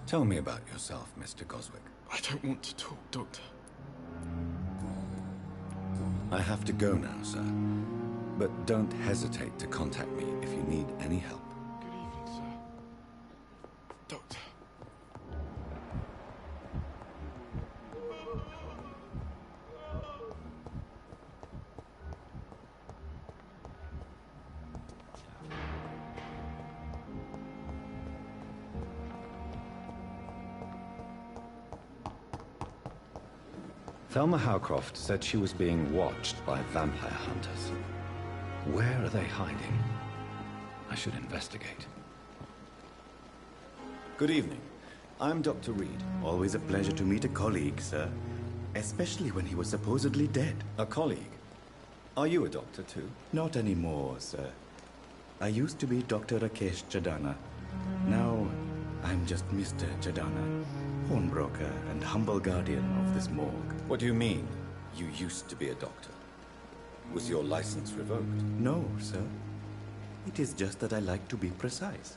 Tell me about yourself, Mr. Goswick. I don't want to talk, Doctor. I have to go now, sir. But don't hesitate to contact me if you need any help. Good evening, sir. Doctor. Thelma Howcroft said she was being watched by vampire hunters. Where are they hiding? I should investigate. Good evening. I'm Dr. Reed. Always a pleasure to meet a colleague, sir. Especially when he was supposedly dead. A colleague? Are you a doctor too? Not anymore, sir. I used to be Dr. Rakesh Chadana. Now, I'm just Mr. Chadana, pawnbroker and humble guardian of this morgue. What do you mean, you used to be a doctor? Was your license revoked? No, sir. It is just that I like to be precise.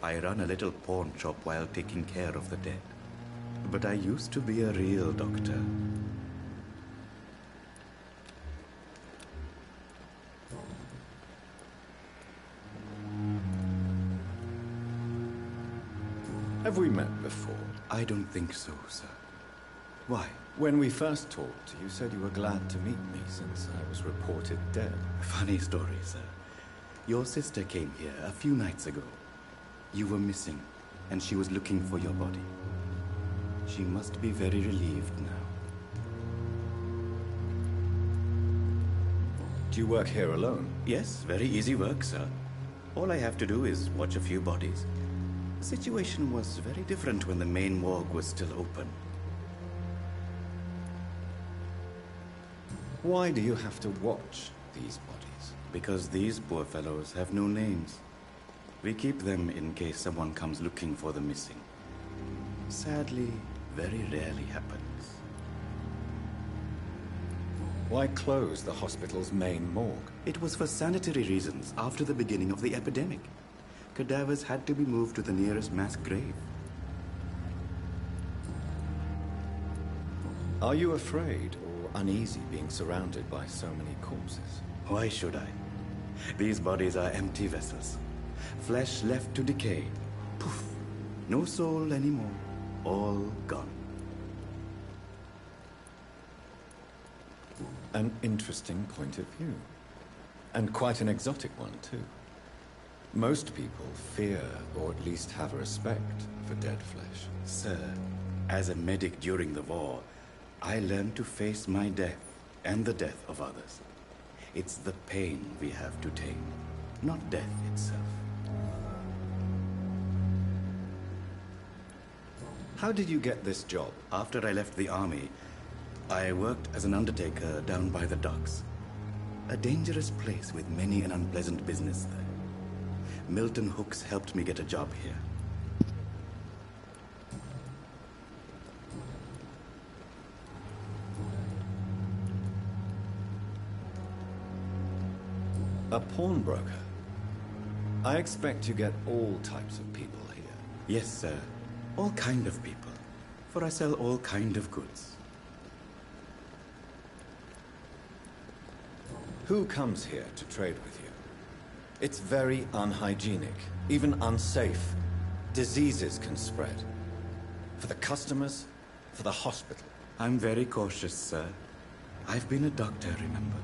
I run a little pawn shop while taking care of the dead. But I used to be a real doctor. Have we met before? I don't think so, sir. Why? When we first talked, you said you were glad to meet me since I was reported dead. Funny story, sir. Your sister came here a few nights ago. You were missing, and she was looking for your body. She must be very relieved now. Do you work here alone? Yes, very easy work, sir. All I have to do is watch a few bodies. The situation was very different when the main morgue was still open. Why do you have to watch these bodies? Because these poor fellows have no names. We keep them in case someone comes looking for the missing. Sadly, very rarely happens. Why close the hospital's main morgue? It was for sanitary reasons after the beginning of the epidemic. Cadavers had to be moved to the nearest mass grave. Are you afraid or uneasy being surrounded by so many corpses? Why should I? These bodies are empty vessels. Flesh left to decay. Poof. No soul anymore. All gone. An interesting point of view. And quite an exotic one, too. Most people fear, or at least have a respect, for dead flesh. Sir, as a medic during the war, I learned to face my death and the death of others. It's the pain we have to tame, not death itself. How did you get this job? After I left the army, I worked as an undertaker down by the docks. A dangerous place with many an unpleasant business there. Milton Hooks helped me get a job here. A pawnbroker? I expect you get all types of people here. Yes, sir. All kind of people. For I sell all kind of goods. Who comes here to trade with you? It's very unhygienic, even unsafe. Diseases can spread. For the customers, for the hospital. I'm very cautious, sir. I've been a doctor, remember?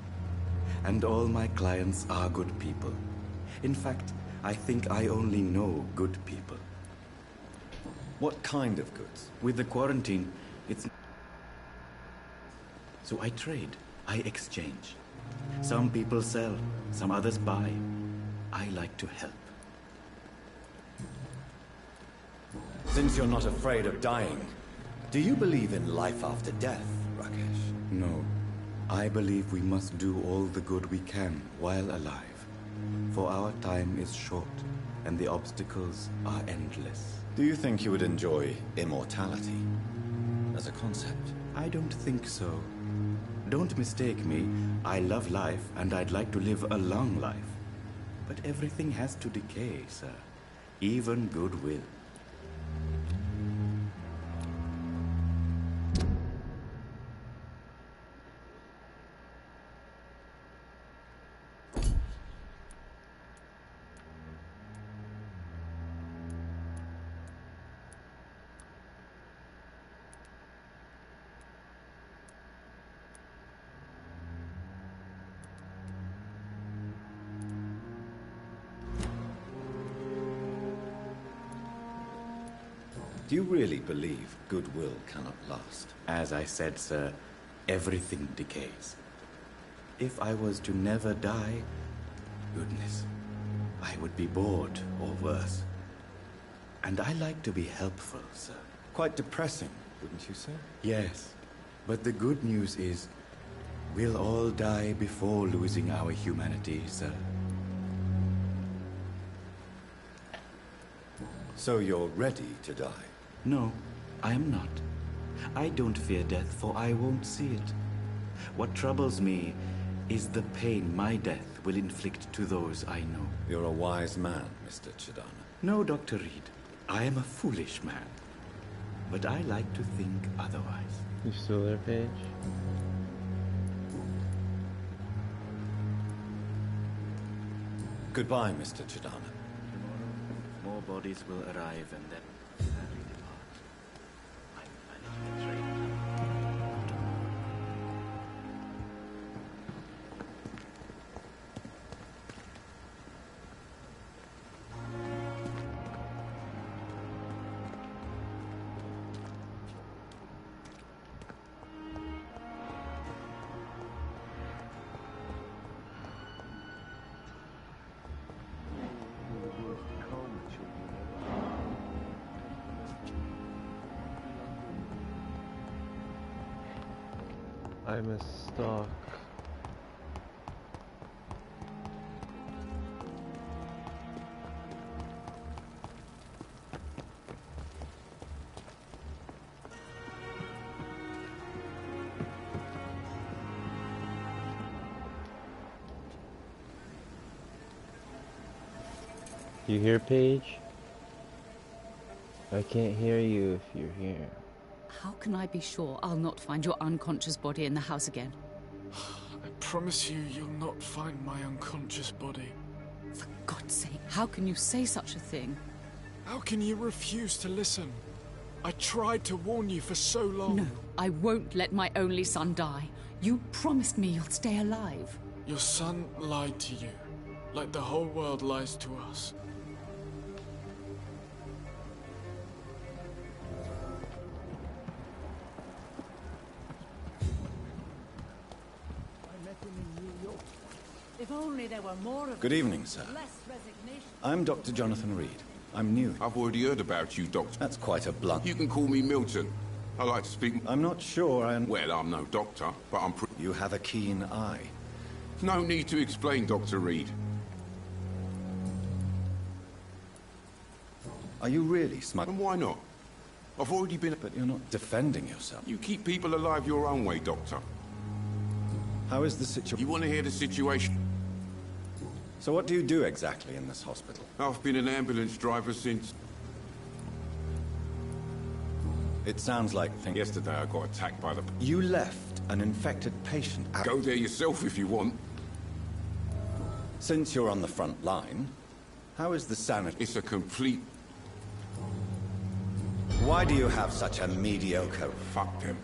And all my clients are good people. In fact, I think I only know good people. What kind of goods? With the quarantine, it's... So I trade, I exchange. Some people sell, some others buy. I like to help. Since you're not afraid of dying, do you believe in life after death, Rakesh? No. I believe we must do all the good we can while alive. For our time is short, and the obstacles are endless. Do you think you would enjoy immortality as a concept? I don't think so. Don't mistake me. I love life, and I'd like to live a long life. But everything has to decay, sir. Even goodwill. Do you really believe goodwill cannot last? As I said, sir, everything decays. If I was to never die, goodness, I would be bored or worse. And I like to be helpful, sir. Quite depressing, wouldn't you say? Yes, but the good news is, we'll all die before losing our humanity, sir. So you're ready to die? No, I am not. I don't fear death, for I won't see it. What troubles me is the pain my death will inflict to those I know. You're a wise man, Mr. Chidana. No, Dr. Reed. I am a foolish man. But I like to think otherwise. You still there, Paige? Goodbye, Mr. Chidana. More bodies will arrive and then sadly depart. I'm managing a trade. I'm a stalk. You hear, Paige? I can't hear you if you're here. How can I be sure I'll not find your unconscious body in the house again? I promise you, you'll not find my unconscious body. For God's sake, how can you say such a thing? How can you refuse to listen? I tried to warn you for so long. No, I won't let my only son die. You promised me you'll stay alive. Your son lied to you, like the whole world lies to us. If only there were more of Good evening, sir. less resignation. I'm Dr. Jonathan Reed. I'm new. I've already heard about you, Doctor. That's quite a blunt. You can call me Milton. I like to speak... I'm not sure Well, I'm no doctor, but I'm You have a keen eye. No need to explain, Dr. Reed. Are you really smug? And why not? I've already been... But you're not defending yourself. You keep people alive your own way, Doctor. How is the situation? You want to hear the situation? So what do you do exactly in this hospital? I've been an ambulance driver since... It sounds like... Yesterday I got attacked by the... You left an infected patient out... Go there yourself if you want. Since you're on the front line, how is the sanity? It's a complete... Why do you have such a mediocre... Fuck them.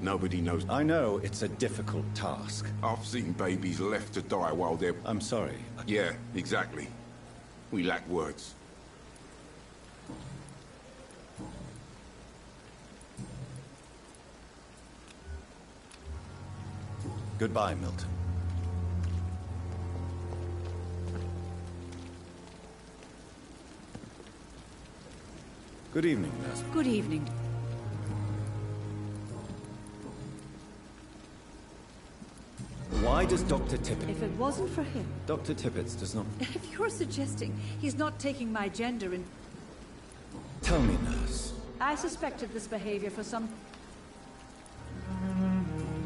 Nobody knows. I know it's a difficult task. I've seen babies left to die while they're... I'm sorry. Yeah, exactly. We lack words. Goodbye, Milton. Good evening, nurse. Good evening. Why does Dr. Tippett... If it wasn't for him... Dr. Tippett does not... If you're suggesting he's not taking my gender in... Tell me, nurse. I suspected this behavior for some...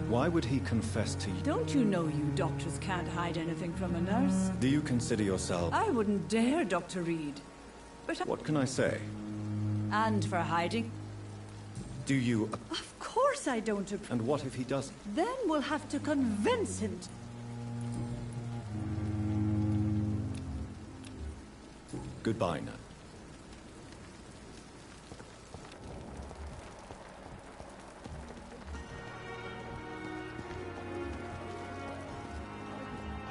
Why would he confess to you? Don't you know you doctors can't hide anything from a nurse? Do you consider yourself... I wouldn't dare, Dr. Reed. But What can I say? And for hiding? Do you... Of course I don't approve. And what if he doesn't? Then we'll have to convince him to... Goodbye, nurse.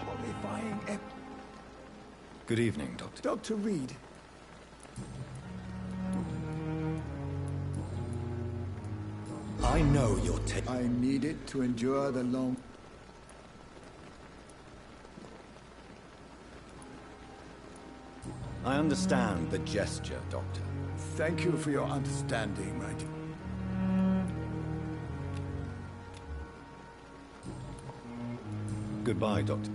Horrifying Good evening, Doctor. Dr. Reed. I know you're I needed to endure the long... I understand the gesture, Doctor. Thank you for your understanding, my dear. Goodbye, Doctor.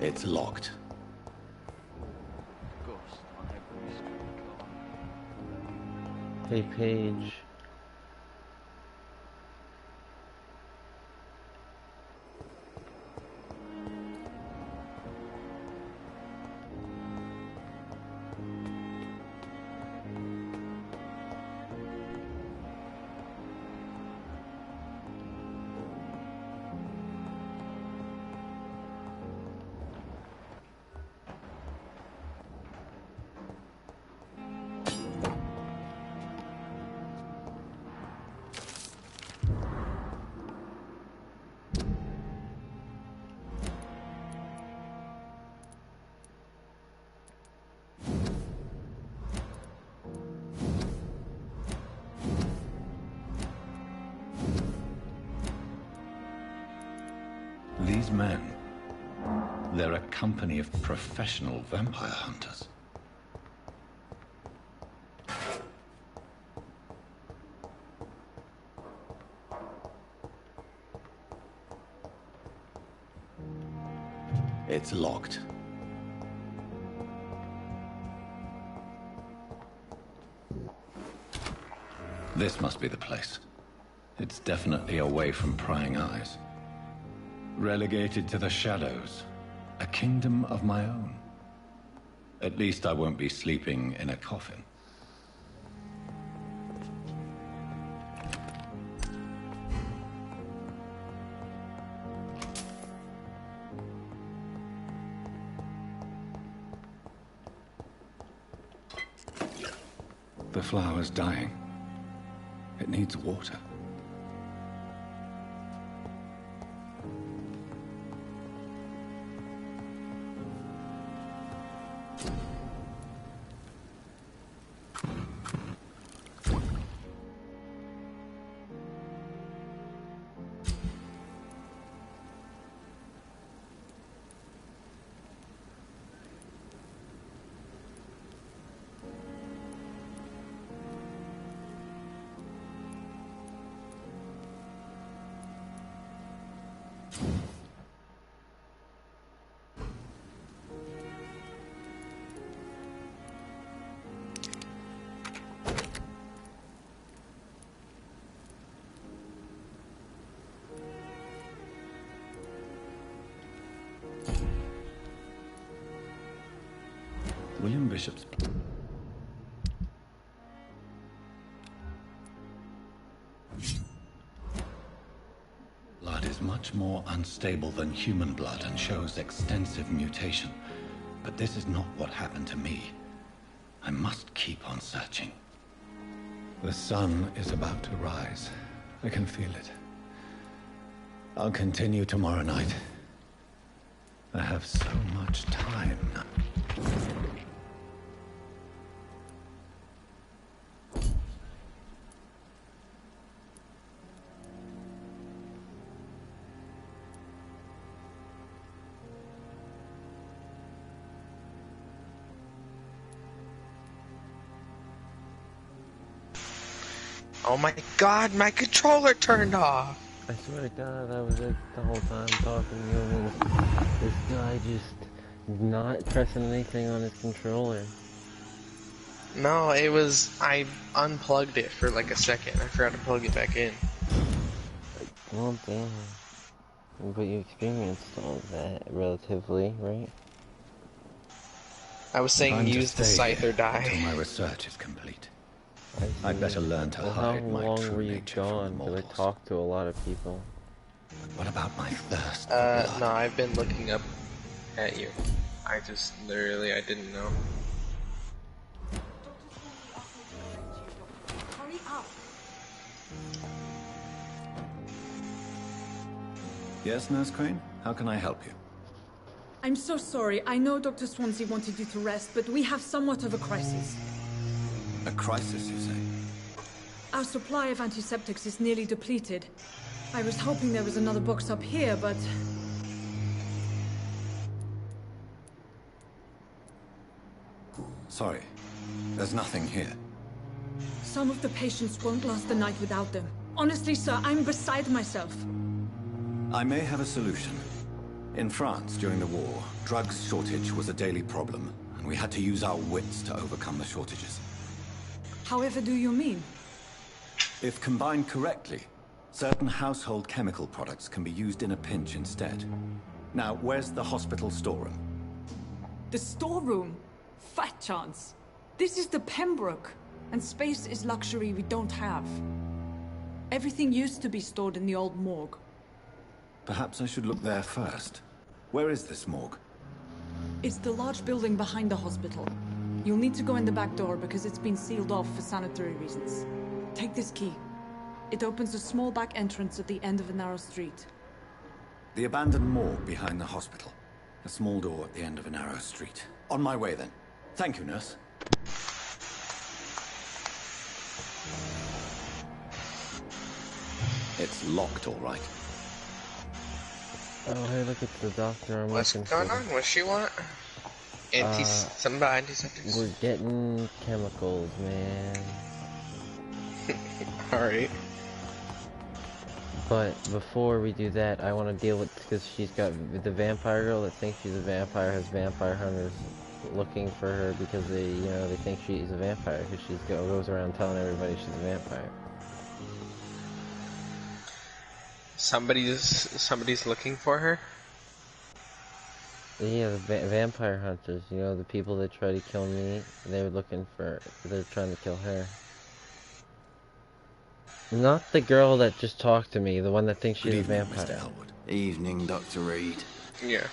It's locked. Hey, Paige. These men, they're a company of professional vampire hunters. It's locked. This must be the place. It's definitely away from prying eyes. Relegated to the shadows. A kingdom of my own. At least I won't be sleeping in a coffin. The flower's dying. It needs water. William Bishop's... blood is much more unstable than human blood and shows extensive mutation. But this is not what happened to me. I must keep on searching. The sun is about to rise. I can feel it. I'll continue tomorrow night. I have so much time now. Oh my god, my controller turned off! I swear to God, I was there the whole time talking to him, and this guy just not pressing anything on his controller. No, it was... I unplugged it for like a second. I forgot to plug it back in. Well, damn. But you experienced all of that relatively, right? I was saying use the scythe or die. Until my research is complete. I'd better learn to hide my true nature from mortals. How long were you gone? Because I talked to a lot of people. What about my thirst? No, I've been looking up at you. I just literally, I didn't know. Hurry up. Yes, Nurse Crane? How can I help you? I'm so sorry. I know Dr. Swansea wanted you to rest, but we have somewhat of a crisis. A crisis, you say? Our supply of antiseptics is nearly depleted. I was hoping there was another box up here, but... Sorry. There's nothing here. Some of the patients won't last the night without them. Honestly, sir, I'm beside myself. I may have a solution. In France, during the war, drugs shortage was a daily problem, and we had to use our wits to overcome the shortages. However do you mean? If combined correctly, certain household chemical products can be used in a pinch instead. Now, where's the hospital storeroom? The storeroom? Fat chance. This is the Pembroke, and space is luxury we don't have. Everything used to be stored in the old morgue. Perhaps I should look there first. Where is this morgue? It's the large building behind the hospital. You'll need to go in the back door because it's been sealed off for sanitary reasons. Take this key. It opens a small back entrance at the end of a narrow street. The abandoned morgue behind the hospital. A small door at the end of a narrow street. On my way then. Thank you, nurse. It's locked, all right. Oh, hey, look, it's the doctor. What's going on? What she want? Something about antiseptics? We're getting chemicals, man. Alright. But before we do that, I want to deal with, because she's got the vampire girl that thinks she's a vampire, has vampire hunters looking for her because they, you know, they think she's a vampire because she goes around telling everybody she's a vampire. Somebody's looking for her? Yeah, the vampire hunters, you know, the people that try to kill me, they're trying to kill her. Not the girl that just talked to me, the one that thinks she's a vampire. Mr. Elwood. Evening, Dr. Reed. Yeah.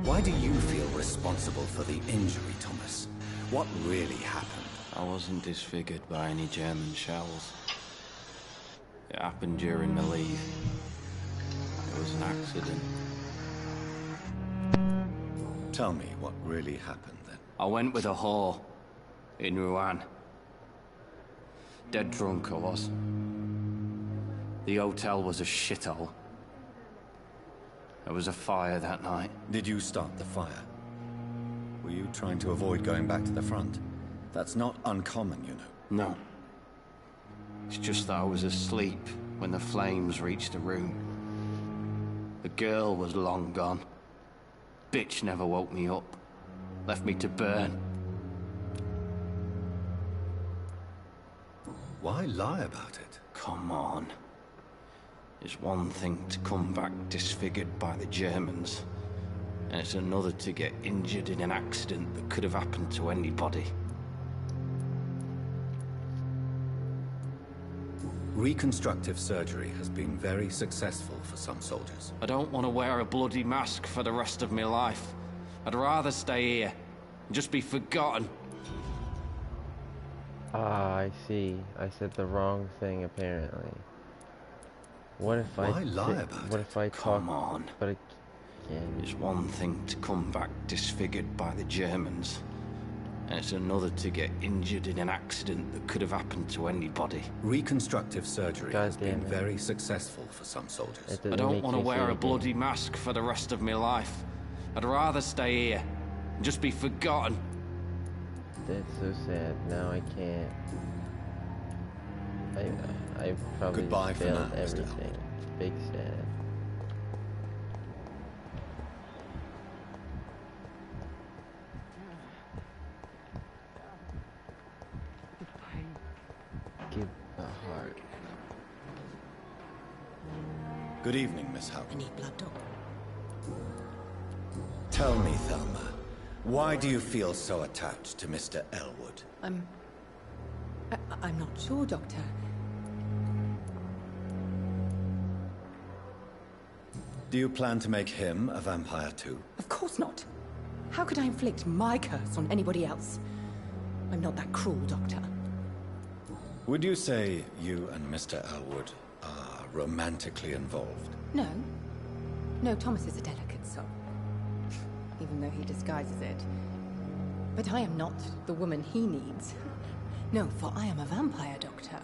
Why do you feel responsible for the injury, Thomas? What really happened? I wasn't disfigured by any German shells. It happened during the leave. It was an accident. Tell me what really happened then. I went with a whore in Rouen. Dead drunk I was. The hotel was a shithole. There was a fire that night. Did you start the fire? Were you trying to avoid going back to the front? That's not uncommon, you know. No. It's just that I was asleep when the flames reached the room. The girl was long gone. Bitch never woke me up. Left me to burn. Why lie about it? Come on. It's one thing to come back disfigured by the Germans, and it's another to get injured in an accident that could have happened to anybody. Reconstructive surgery has been very successful for some soldiers. I don't want to wear a bloody mask for the rest of my life. I'd rather stay here and just be forgotten. Ah, I see. I said the wrong thing, apparently. What if I... Why lie about What if I Come talk... on. But again... It's one thing to come back disfigured by the Germans, and it's another to get injured in an accident that could have happened to anybody. Reconstructive surgery has been very successful for some soldiers. I don't want to wear a bloody mask for the rest of my life. I'd rather stay here and just be forgotten. That's so sad. Now I can't. I probably Goodbye for failed now, Mr. everything. Big sad. Give a heart. Good evening, Miss Howard. I need blood, Doc. Tell me, Thelma, why do you feel so attached to Mr. Elwood? I'm not sure, Doctor. Do you plan to make him a vampire too? Of course not. How could I inflict my curse on anybody else? I'm not that cruel, Doctor. Would you say you and Mr. Elwood are romantically involved? No. No, Thomas is a delicate soul. Even though he disguises it. But I am not the woman he needs. No, for I am a vampire, Doctor.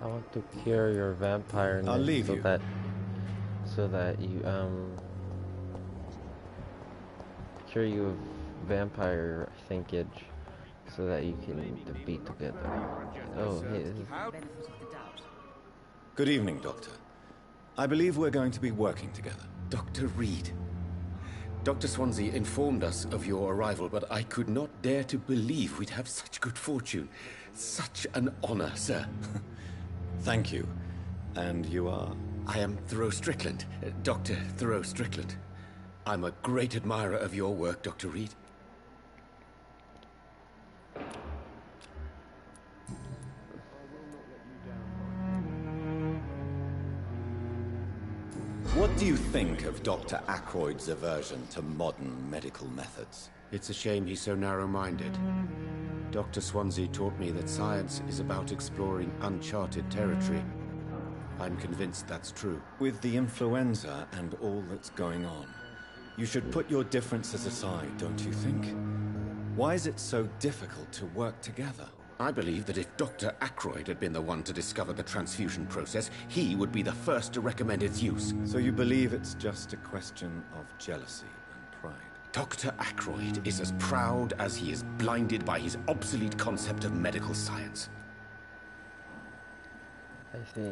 I want to cure your vampire. I'll leave you. So that you cure you of vampire thinkage, so that you can be together. Oh, hey, this is... Good evening, Doctor. I believe we're going to be working together. Dr. Reed. Dr. Swansea informed us of your arrival, but I could not dare to believe we'd have such good fortune. Such an honor, sir. Thank you. And you are? I am Thoreau Strickland, Dr. Thoreau Strickland. I'm a great admirer of your work, Dr. Reed. What do you think of Dr. Ackroyd's aversion to modern medical methods? It's a shame he's so narrow-minded. Dr. Swansea taught me that science is about exploring uncharted territory. I'm convinced that's true. With the influenza and all that's going on, you should put your differences aside, don't you think? Why is it so difficult to work together? I believe that if Dr. Ackroyd had been the one to discover the transfusion process, he would be the first to recommend its use. So you believe it's just a question of jealousy and pride? Dr. Ackroyd is as proud as he is blinded by his obsolete concept of medical science. I see.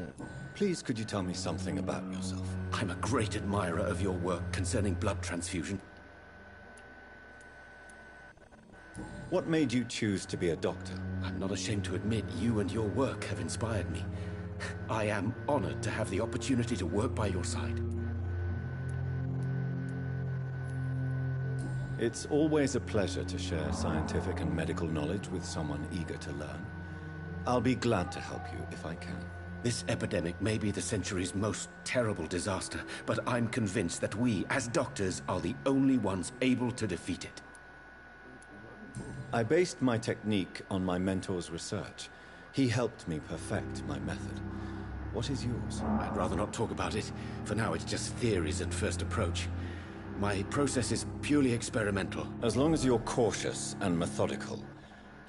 Please, could you tell me something about yourself? I'm a great admirer of your work concerning blood transfusion. What made you choose to be a doctor? I'm not ashamed to admit you and your work have inspired me. I am honored to have the opportunity to work by your side. It's always a pleasure to share scientific and medical knowledge with someone eager to learn. I'll be glad to help you if I can. This epidemic may be the century's most terrible disaster, but I'm convinced that we, as doctors, are the only ones able to defeat it. I based my technique on my mentor's research. He helped me perfect my method. What is yours? I'd rather not talk about it. For now, it's just theories and first approach. My process is purely experimental. As long as you're cautious and methodical,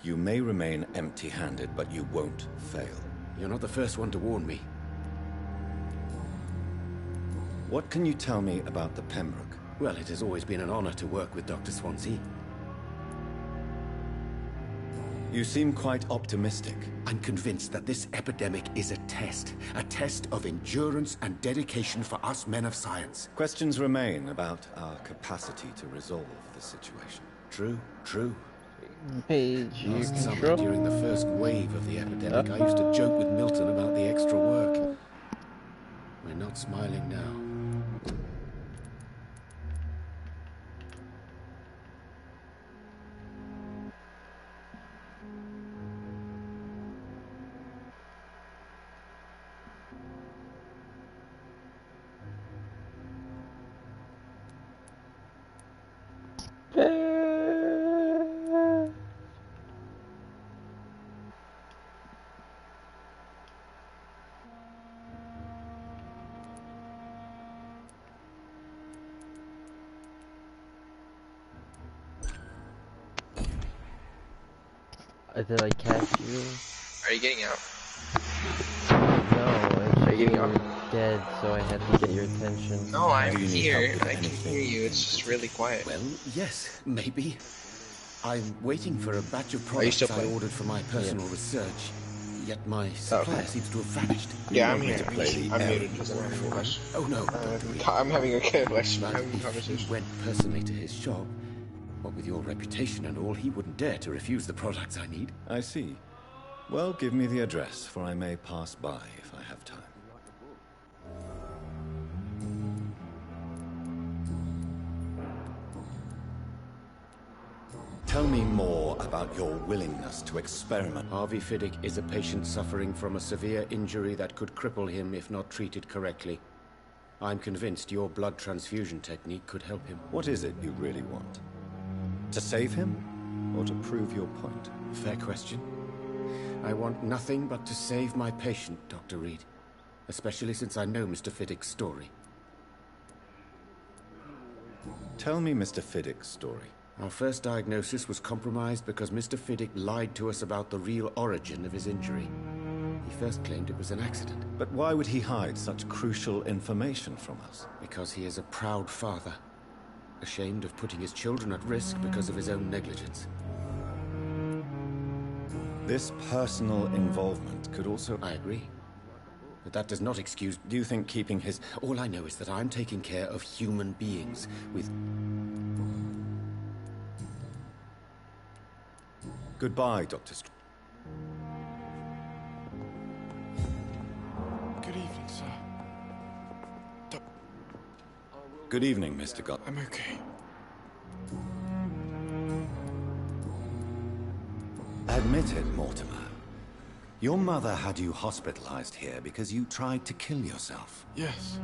you may remain empty-handed, but you won't fail. You're not the first one to warn me. What can you tell me about the Pembroke? Well, it has always been an honor to work with Dr. Swansea. You seem quite optimistic. I'm convinced that this epidemic is a test of endurance and dedication for us men of science. Questions remain about our capacity to resolve the situation. True. Page, Last summer, during the first wave of the epidemic, I used to joke with Milton about the extra work. We're not smiling now. Did I catch you? Are you getting out? No, Are you getting out? dead, so I had to get your attention. No, I'm here. I can hear you. It's just really quiet. Well, yes, maybe. I'm waiting for a batch of Are you products still I playing? ordered for my personal research. Yet my supplier seems to have vanished. Yeah, You I'm want me here. to play the I'm muted errand because I'm having a for him? question. Oh no, I'm having a question. But I'm having a if conversation. he went personally to his shop, what with your reputation and all, he wouldn't dare to refuse the products I need. I see. Well, give me the address, for I may pass by if I have time. Tell me more about your willingness to experiment. Harvey Fiddick is a patient suffering from a severe injury that could cripple him if not treated correctly. I'm convinced your blood transfusion technique could help him. What is it you really want? To save him, or to prove your point? Fair question. I want nothing but to save my patient, Dr. Reed. Especially since I know Mr. Fiddick's story. Tell me Mr. Fiddick's story. Our first diagnosis was compromised because Mr. Fiddick lied to us about the real origin of his injury. He first claimed it was an accident. But why would he hide such crucial information from us? Because he is a proud father. Ashamed of putting his children at risk because of his own negligence. This personal involvement could also... I agree. But that does not excuse... Do you think keeping his... All I know is that I'm taking care of human beings with... Goodbye, Dr. Good evening, sir. Good evening, Mr. Gott. I'm okay. Admit it, Mortimer. Your mother had you hospitalized here because you tried to kill yourself. Yes,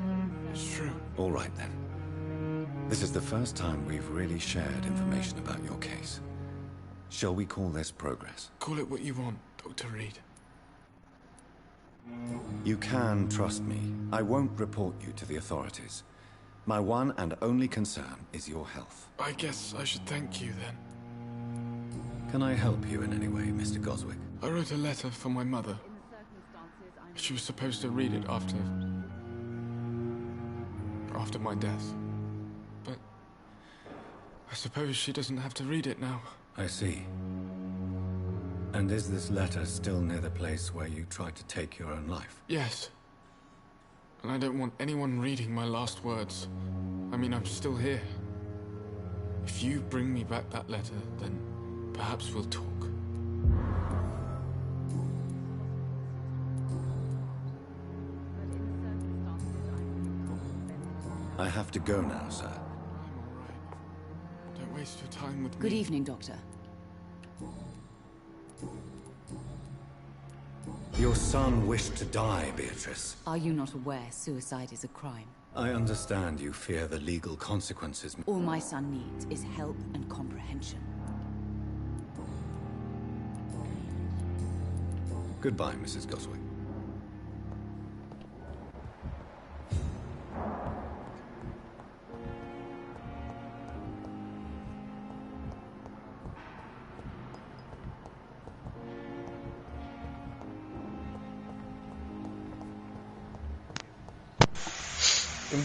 it's true. All right, then. This is the first time we've really shared information about your case. Shall we call this progress? Call it what you want, Dr. Reed. You can trust me. I won't report you to the authorities. My one and only concern is your health. I guess I should thank you then. Can I help you in any way, Mr. Goswick? I wrote a letter for my mother. She was supposed to read it after my death. But I suppose she doesn't have to read it now. I see. And is this letter still near the place where you tried to take your own life? Yes. And I don't want anyone reading my last words. I mean, I'm still here. If you bring me back that letter, then perhaps we'll talk. I have to go now, sir. I'm all right. Don't waste your time with me. Good evening, Doctor. Your son wished to die, Beatrice. Are you not aware suicide is a crime? I understand you fear the legal consequences. All my son needs is help and comprehension. Goodbye, Mrs. Goswick.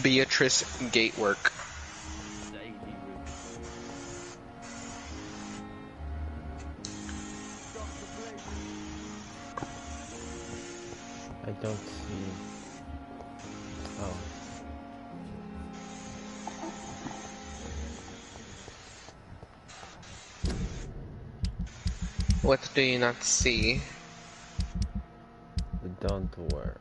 Beatrice Gatework. I don't see. Oh. What do you not see? Don't worry.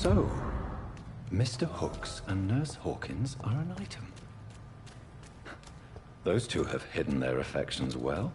So, Mr. Hooks and Nurse Hawkins are an item. Those two have hidden their affections well.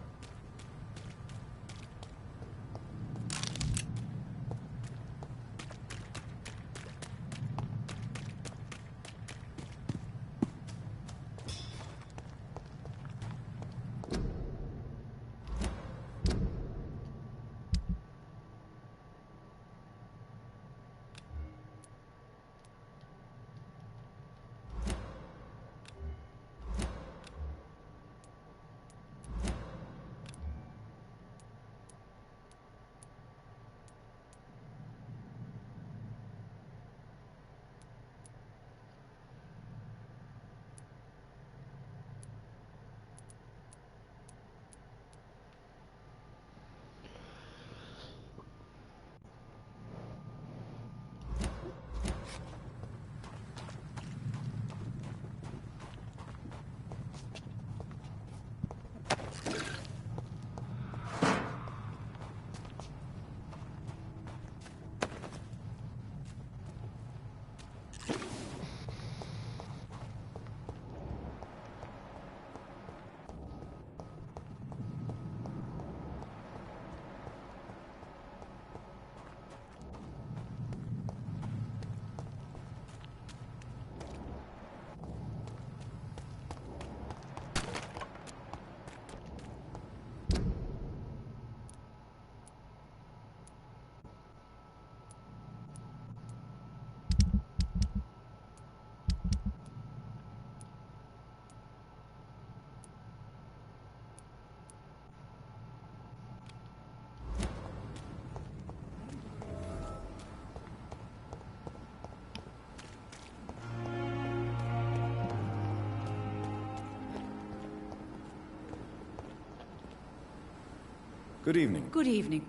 Good evening. Good evening.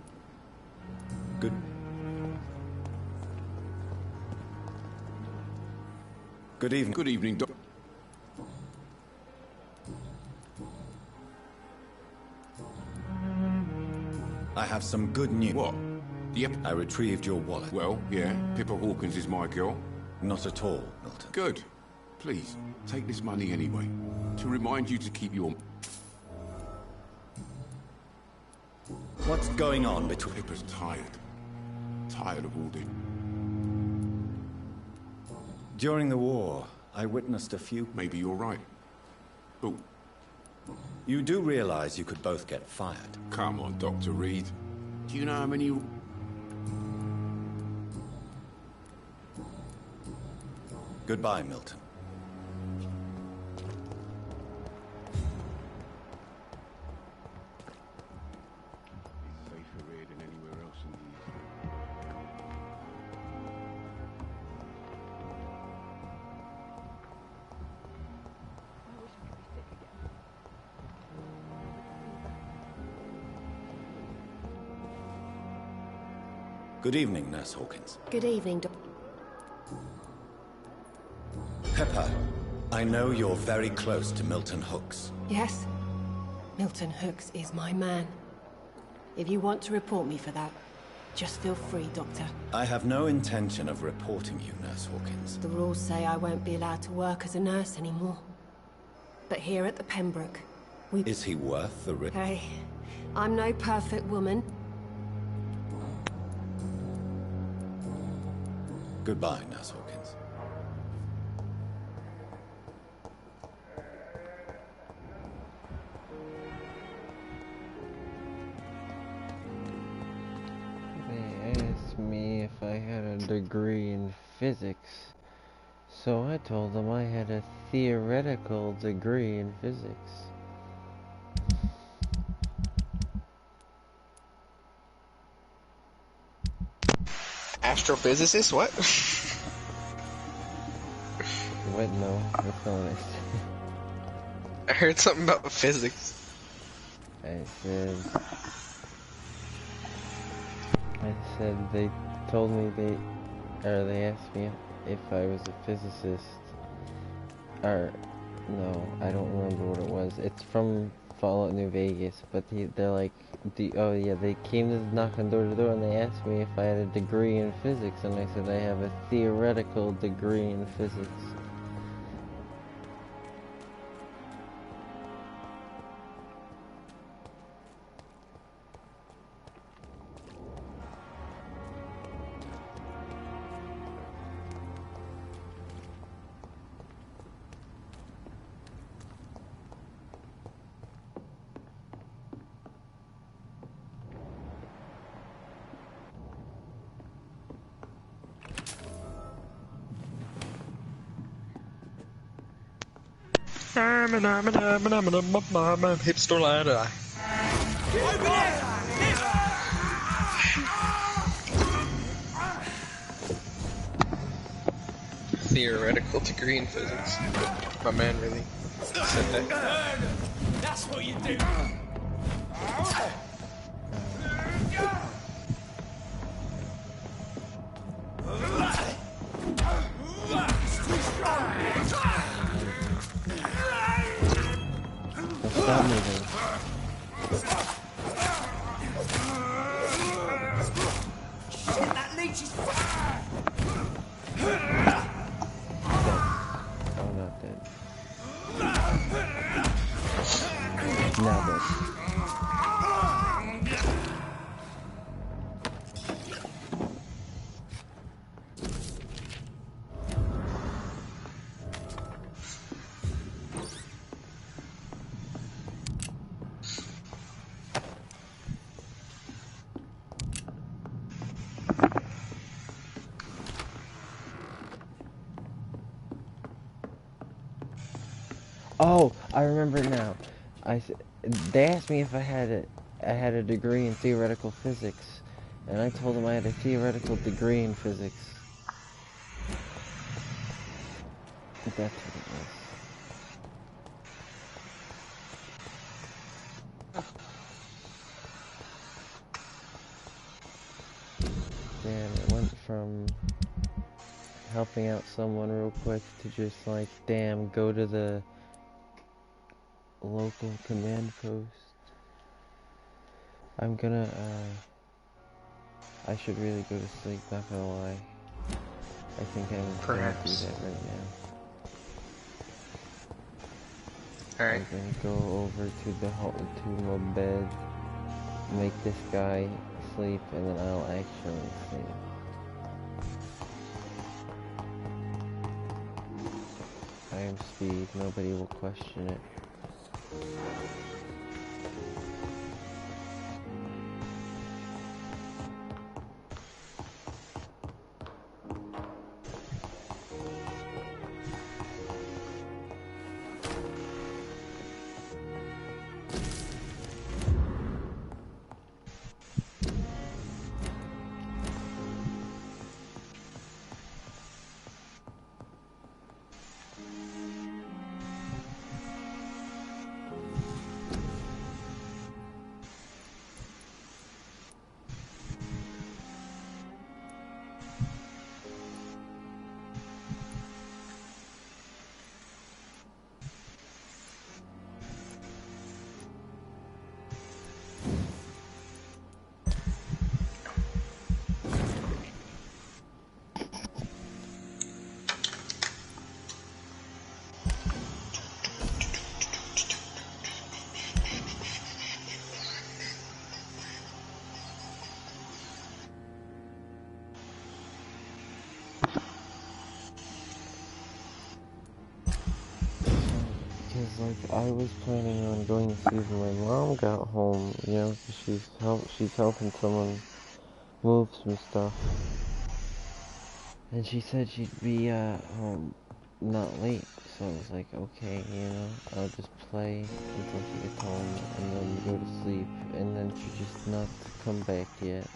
Good... Good evening. Good evening, Doc. I have some good news. What? Yep. I retrieved your wallet. Well, yeah, Pippa Hawkins is my girl. Not at all, Milton. Good. Please, take this money anyway. To remind you to keep your... What's going on between... Pippa's tired. Tired of all this. During the war, I witnessed a few... Maybe you're right. But... You do realize you could both get fired? Come on, Dr. Reed. Do you know how many... Goodbye, Milton. Safer here than anywhere else in the East. Good evening, Nurse Hawkins. Good evening, Pepper, I know you're very close to Milton Hooks. Yes? Milton Hooks is my man. If you want to report me for that, just feel free, Doctor. I have no intention of reporting you, Nurse Hawkins. The rules say I won't be allowed to work as a nurse anymore. But here at the Pembroke, we... Is he worth the risk? Hey, I'm no perfect woman. Goodbye, Nurse Hawkins. They asked me if I had a degree in physics, so I told them I had a theoretical degree in physics. Astrophysicist? What? What? No, that's not what I said. I heard something about physics. I said they told me they asked me if I was a physicist, or no, I don't remember what it was. It's from Fallout New Vegas, but they're like, oh yeah, they came to knock on door to door and they asked me if I had a degree in physics, and I said I have a theoretical degree in physics. Hipster ladder. Theoretical degree in physics. My man really said that. That's what you do. Stop moving. Shit, that leech is Oh, not dead. Now dead. Oh, I remember now. They asked me if I had a degree in theoretical physics, and I told them I had a theoretical degree in physics. That's what it was. Damn, it went from helping out someone real quick to just like, damn, go to the local command post. I'm gonna, I should really go to sleep, not gonna lie. I think I'm gonna do that right now. Alright. I'm gonna go over to my bed, make this guy sleep, and then I'll actually sleep. I am Speed, nobody will question it. Like, I was planning on going to see when my mom got home, you know, 'cause she's helping someone move some stuff. And she said she'd be, home not late, so I was like, okay, you know, I'll just play until she gets home, and then go to sleep, and then she just not come back yet.